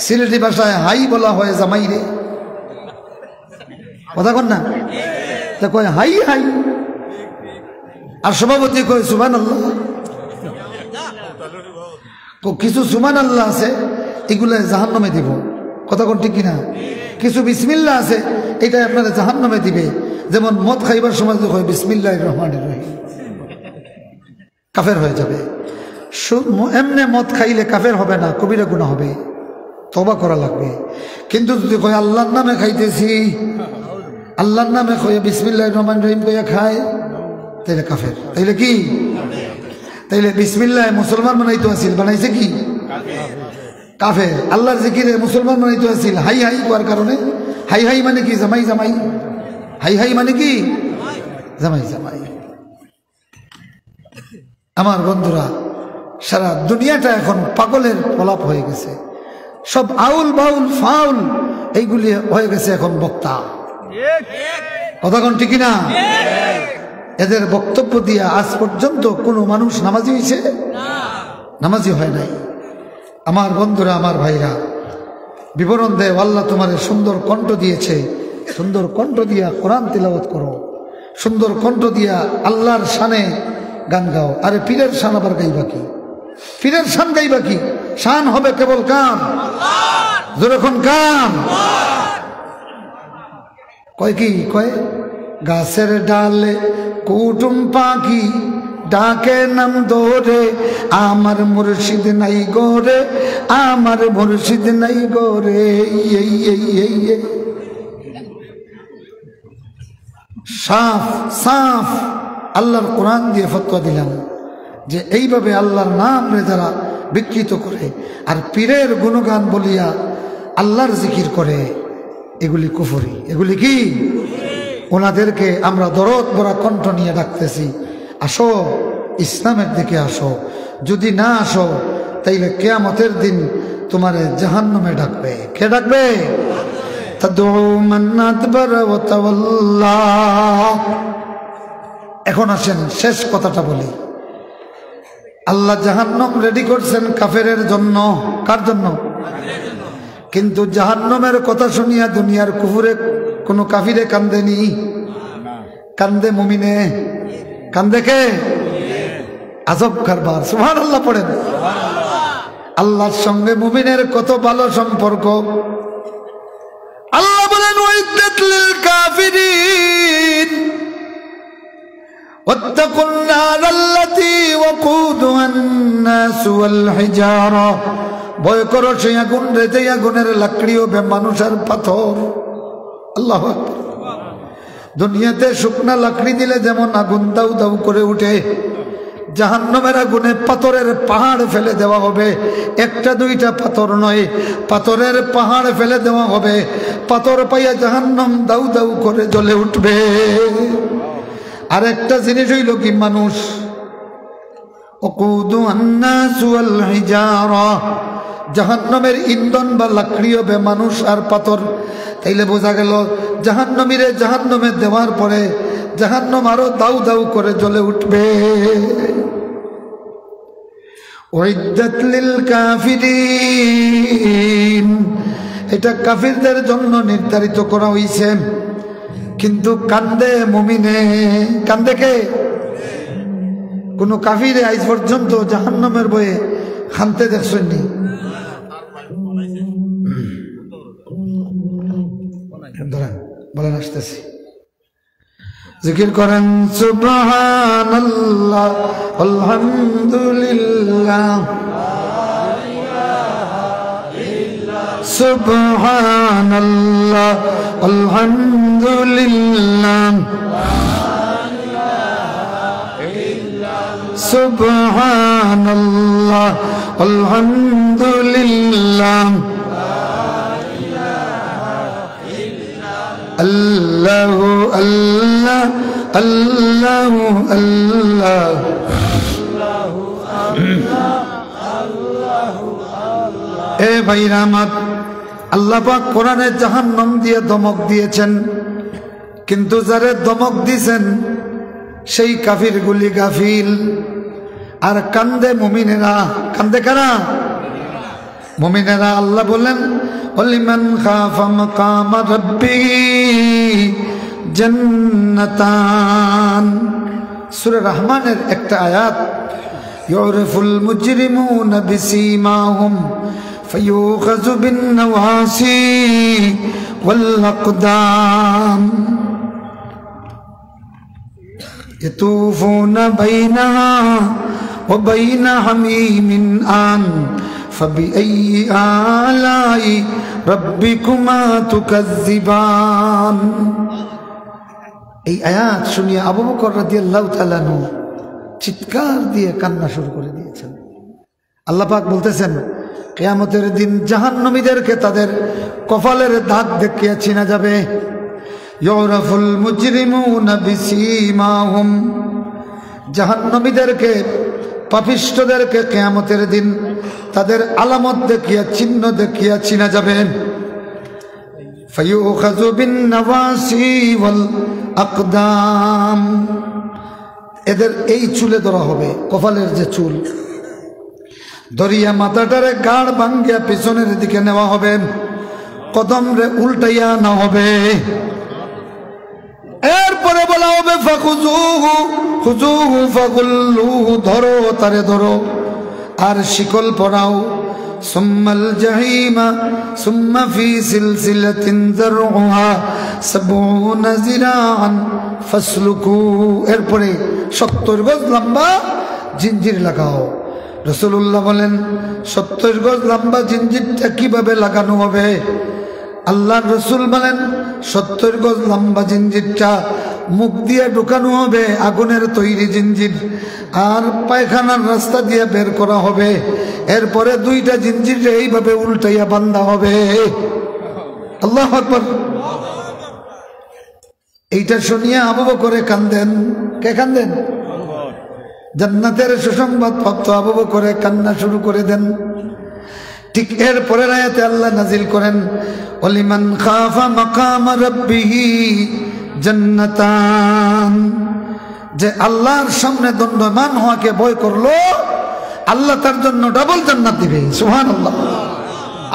সিলেটি ভাষায় হাই বলা হয় জামাই রে। কথা কোন না? তা কয় হাই হাই, আর সভাপতি কয় সুবহানাল্লাহ। কিছু সুবহানাল্লাহ আছে এগুলো জাহান্নামে দিব। কথা কোন ঠিক কিনা? কিছু বিসমিল্লাহ আছে এটা আপনারা জাহান্নামে দিবে। যেমন মদ খাইবার সময় হয় বিসমিল্লাহির রহমানির রহিম, কাফের হয়ে যাবে। এমনি মদ খাইলে কাফের হবে না, কবিরা গুনাহ হবে, তওবা করা লাগবে। কিন্তু যদি কয় আল্লাহর নামে খাইতেছি, আল্লাহর নামে কয়ে বিসমিল্লাহির রহমানির রহিম কইয়া খায়, তাইলে কাফের। তাইলে কি? তাইলে বিসমিল্লাহ মুসলমান বানাইতো আসিল, বানাইছে কি? কাফের। আল্লাহর জিকিরে মুসলমান বানাইতো আসিল হাই হাই করার কারণে। হাই হাই মানে কি? জামাই জামাই। হাই হাই মানে কি? জামাই জামাই। আমার বন্ধুরা, সারা দুনিয়াটা এখন পাগলের প্রলাপ হয়ে গেছে। সব আউল বাউল ফাউল এইগুলি হয়ে গেছে এখন বক্তা। কথা কোন ঠিক না? এদের বক্তব্য দিয়ে আজ পর্যন্ত কোনো মানুষ নামাজি হয়েছে? নামাজি হয় নাই। আমার বন্ধুরা, আমার ভাইরা, বিবরণ দেয় আল্লাহ তোমার সুন্দর কণ্ঠ দিয়েছে, সুন্দর কণ্ঠ দিয়া কোরআন তিলাওয়াত করো, সুন্দর কণ্ঠ দিয়া আল্লাহর শানে গান গাও। আরে পীরের শান আবার গাইবা কি? পীরের শান গাইবা কি? শান হবে কেবল কান, যখন কান কয় কি কয়? গাছের ডালে কুটুম পাখি ডাকে নাম ধরে, আমার মুর্শিদ নাই গোরে, আমার মুর্শিদ নাই গোরে। সাফ সাফ আল্লাহর কোরআন দিয়ে ফতোয়া দিলাম যে এইভাবে আল্লাহর নাম রে যারা বিকৃত করে আর পীরের গুণগান বলিয়া আল্লাহর জিকির করে, এগুলি কুফরি। এগুলি কি? ওনাদেরকে আমরা দরদ ভরা কণ্ঠ নিয়ে ডাকতেছি, আসো ইসলামের দিকে আসো। যদি না আসো তাইলে কিয়ামতের দিন তোমার জাহান্নামে ডাকবে। কে ডাকবে? তাদউ মান আদবারা ওয়া তাওয়াল্লা। এখন আসেন শেষ কথাটা বলি। আল্লাহ জাহান্নাম রেডি করছেন কাফেরের জন্য। কার জন্য? কিন্তু জাহান্নামের কথা শুনিয়া দুনিয়ার কুফুরে কোনো কাফিরে কান্দেনি, কান্দে মুমিনে। কান্দে কে? আজব কারবার। সুবহানাল্লাহ পড়েন। আল্লাহর সঙ্গে মুমিনের কত ভালো সম্পর্ক। আল্লাহ বলেন ওয়াইদাত লিল কাফিরিন ওয়াত্তাকুন নারাল্লাতী ওয়াকুদুহান নাস ওয়াল হিজারা। ভয় করো সেই আগুন রে, যে আগুনের লাকড়ি হবে মানুষ আর পাথর। আল্লাহু আকবার। দুনিয়াতে শুকনা লাকড়ি দিলে যেমন আগুন দাউ দাউ করে উঠে, জাহান্নামের আগুনে পাথরের পাহাড় ফেলে দেওয়া হবে। একটা দুইটা পাথর নয়, পাথরের পাহাড় ফেলে দেওয়া হবে। পাথর পাইয়া জাহান্নাম দাউ দাউ করে জ্বলে উঠবে। আর একটা জিনিস হইল কি, মানুষ ওয়াকুদুহান নাস ওয়াল হিজারা, জাহান্নামের ইন্ধন বা লাকড়ি হবে মানুষ আর পাথর। তাইলে বোঝা গেল জাহান্নামীরে জাহান্নামে দেওয়ার পরে জাহান্নাম আরো দাউ দাউ করে জ্বলে উঠবে। উইদ্দাত লিল কাফিরিন, এটা কাফিরদের জন্য নির্ধারিত করা হইছে। কিন্তু কান্দে মুমিনে। কান্দে কে? কোন কাফিরে আজ পর্যন্ত জাহান্নামের বয়ে খানতে দেখছেননি? বলেন আসতেছি। জিকির করেন সুবহানাল্লাহ আলহামদুলিল্লাহ সুবহানাল্লাহ আলহামদুলিল্লাহ সুবহানাল্লাহ আলহামদুলিল্লাহ আল্লাহু আল্লাহ আল্লাহু আল্লাহ। এ ভাইরা আমার, আল্লাহ পাক কোরআনে জাহান্নাম দিয়ে ধমক দিয়েছেন, কিন্তু যারে ধমক দিয়েছেন সেই কাফির গুলি গাফিল। আর কান্দে মুমিনেরা। কান্দে কারা? মুমিনেরা। আল্লাহ বলেন ওয়ালিমান খাফা মাকামা রাব্বিহি জান্নাতান। সূরা রহমানের একটা আয়াত, ইউরিফুল মুজরিমুনা বিসীমাহুম ফায়ুখাযু বিন নওয়াসি ওয়াল আকদাম ইয়াতুফুনা বাইনাহা ওয়া বাইনা হামিমিন আন ফাবিআইয়ি আলাই রাব্বিকুমা তুকাজ্জিবান। এই আয়াত শুনিয়ে আবু বকর রাদিয়াল্লাহু তাআলা আনহু চিৎকার দিয়ে কান্না শুরু করে দিয়েছেন। আল্লাহ পাক বলতেছেন কিয়ামতের দিন জাহান্নামীদেরকে তাদের কপালের দাগ দেখিয়ে চিনা যাবে। ইউরাফুল মুজরিমুনা বিসীমাহুম, জাহান্নামীদেরকে পাপিষ্ঠদেরকে কিয়ামতের দিন তাদের আলামত দেখিয়া চিহ্ন দেখিয়া চিনা যাবে। ফায়ুখাযু বিন নওয়াসি ওয়াল আকদাম, এদের এই চুলে ধরা হবে, কপালের যে চুল, ধরিয়া মাথাটারে গাড় ভাঙ্গিয়া পিছনের দিকে নেওয়া হবে, কদম রে উল্টাইয়া না হবে। এরপরে বলা হবে ফাখুযুহু খুযুহু ফাগুল্লুহু, ধরো তারে ধরো আর শিকল পরাও। সুম্মাল জাহিমা সুম্মা ফি সিলসিলাতিন যারউহা ৭০ যিরাআন ফাসলুকু, এরপরে ৭০ গজ লম্বা জিঞ্জির লাগাও। রাসূলুল্লাহ বলেন ৭০ গজ লম্বা জিঞ্জিরটা কিভাবে লাগানো হবে? আল্লাহর রাসূল বলেন ৭০ গজ লম্বা জিঞ্জিরটা মুখ দিয়ে ঢুকানো হবে, আগুনের তৈরি জিঞ্জির, আর পায়খানার রাস্তা দিয়ে বের করা হবে। এরপরে দুইটা জিঞ্জির এইভাবে উল্টাইয়া বান্ধা হবে। আল্লাহু আকবার। এইটা শুনিয়ে আবু বকর কান্দেন। কে কান্দেন? জান্নাতের সুসংবাদ প্রাপ্ত আবু বকর কান্না শুরু করে দেন। ঠিক এর পরের আয়াতে আল্লাহ নাজিল করেন ওয়ালিমান খাফা মাকামা রাব্বিহি জান্নাতান, যে আল্লাহর সামনে দণ্ডমান হওয়াকে ভয় করলো, আল্লাহ তার জন্য ডাবল জান্নাত দিবে। সুবহানাল্লাহ।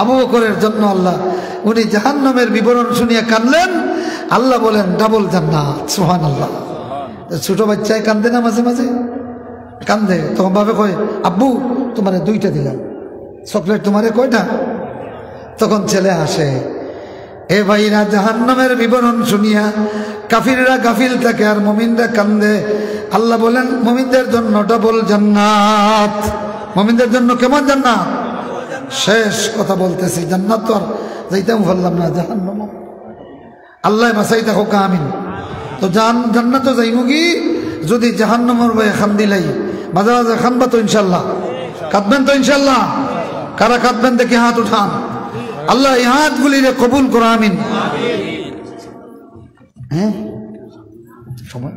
আবু বকরের জন্য আল্লাহ, উনি জাহান্নামের বিবরণ শুনিয়ে কাঁদলেন, আল্লাহ বলেন ডাবল জান্নাত। সুবহানাল্লাহ। ছোট বাচ্চায় কান্দে না, মাঝে মাঝে কান্দে, তখন ভাবে কয় আব্বু তোমারে 2টা দিলাম, চকলেট তোমারে কয়টা? তখন ছেলে আসে। এ ভাইরা, জাহান্নামের বিবরণ শুনিয়া কাফিররা গাফিল থাকে আর মুমিনরা কান্দে। আল্লাহ বলেন মুমিনদের জন্য ডাবল জান্নাত। মুমিনদের জন্য কেমন জান্নাত? শেষ কথা বলতেছি, জান্নাত তো আর যাইতাম বললাম না, জাহান্নাম আল্লাহ বাঁচাই থাকো, আমিন। তো জান্নাত তো যাইব কি যদি জাহান্নামের ভয়ে খান্দিলাই। মাঝে মাঝে খানবা তো ইনশাল্লাহ, কাঁদবেন তো ইনশাল্লাহ। কারা কাঁদবেন দেখি হাত উঠান। আল্লাহ এই হাতগুলি কবুল করো, আমিন। হ্যাঁ, সময়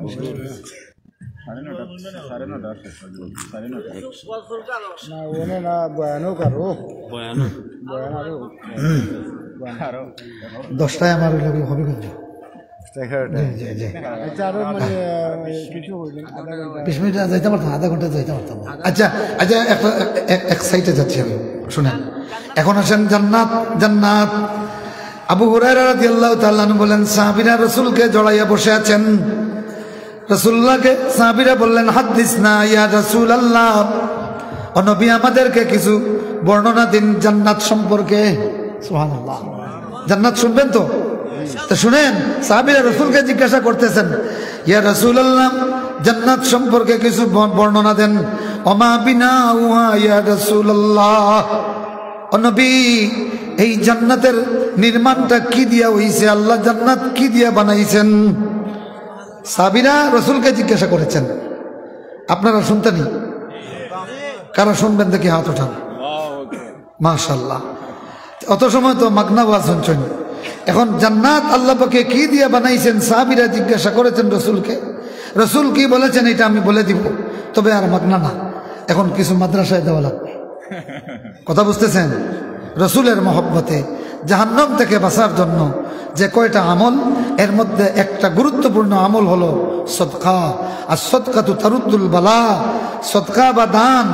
দশটায় আমার হবে কিন্তু 20 মিনিট যাইতে পারতাম, আধা ঘন্টা যাইতে পারতাম। আচ্ছা আচ্ছা, এক সাইডে যাচ্ছি আমি, শুনেন। এখন আসেন জান্নাত। জান্নাত আবু হুরায়রা রাদিয়াল্লাহু তাআলা আনহু বলেন, সাহাবীরা রাসূলকে জড়াইয়া বসে আছেন। রাসূলুল্লাহকে সাহাবীরা বললেন, হাদিসনা ইয়া রাসূলুল্লাহ, ও নবী আমাদেরকে কিছু বর্ণনা দিন জান্নাত সম্পর্কে। সুবহানাল্লাহ। জান্নাত শুনবেন তো? তো শুনেন, সাহাবীরা রাসূলকে জিজ্ঞাসা করতেছেন, ইয়া রাসূলুল্লাহ জান্নাত সম্পর্কে কিছু বর্ণনা দেন। ওমা বিনাউহা ইয়া রাসূলুল্লাহ, ও নবী এই জান্নাতের নির্মাণটা কি দিয়া হইছে? আল্লাহ জান্নাত কি দিয়া বানাইছেন? সাহাবীরা রাসূলকে জিজ্ঞাসা করেছেন। আপনারা শুনতেনি? কারা শুনবেন দেখি হাত ওঠান। মাশাআল্লাহ। অত সময় তো মাগনা ওয়াজ শুনছেন। এখন জান্নাত আল্লাহ পাকে কি দিয়া বানাইছেন সাহাবীরা জিজ্ঞাসা করেছেন রাসূলকে। রাসূল কি বলেছেন এটা আমি বলে দিব, তবে আর মাগনা না, এখন কিছু মাদ্রাসায় দেওয়া লাগবে। কথা বুঝতেছেন? রাসূলের মহব্বতে জাহান্নাম থেকে বাঁচার জন্য যে কয়টা আমল, এর মধ্যে একটা গুরুত্বপূর্ণ আমল হলো সদকা। আর সদকা তো তারুদ্দুল বালা, সদকা বা দান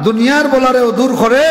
দুনিয়ার বলারেও দূর করে।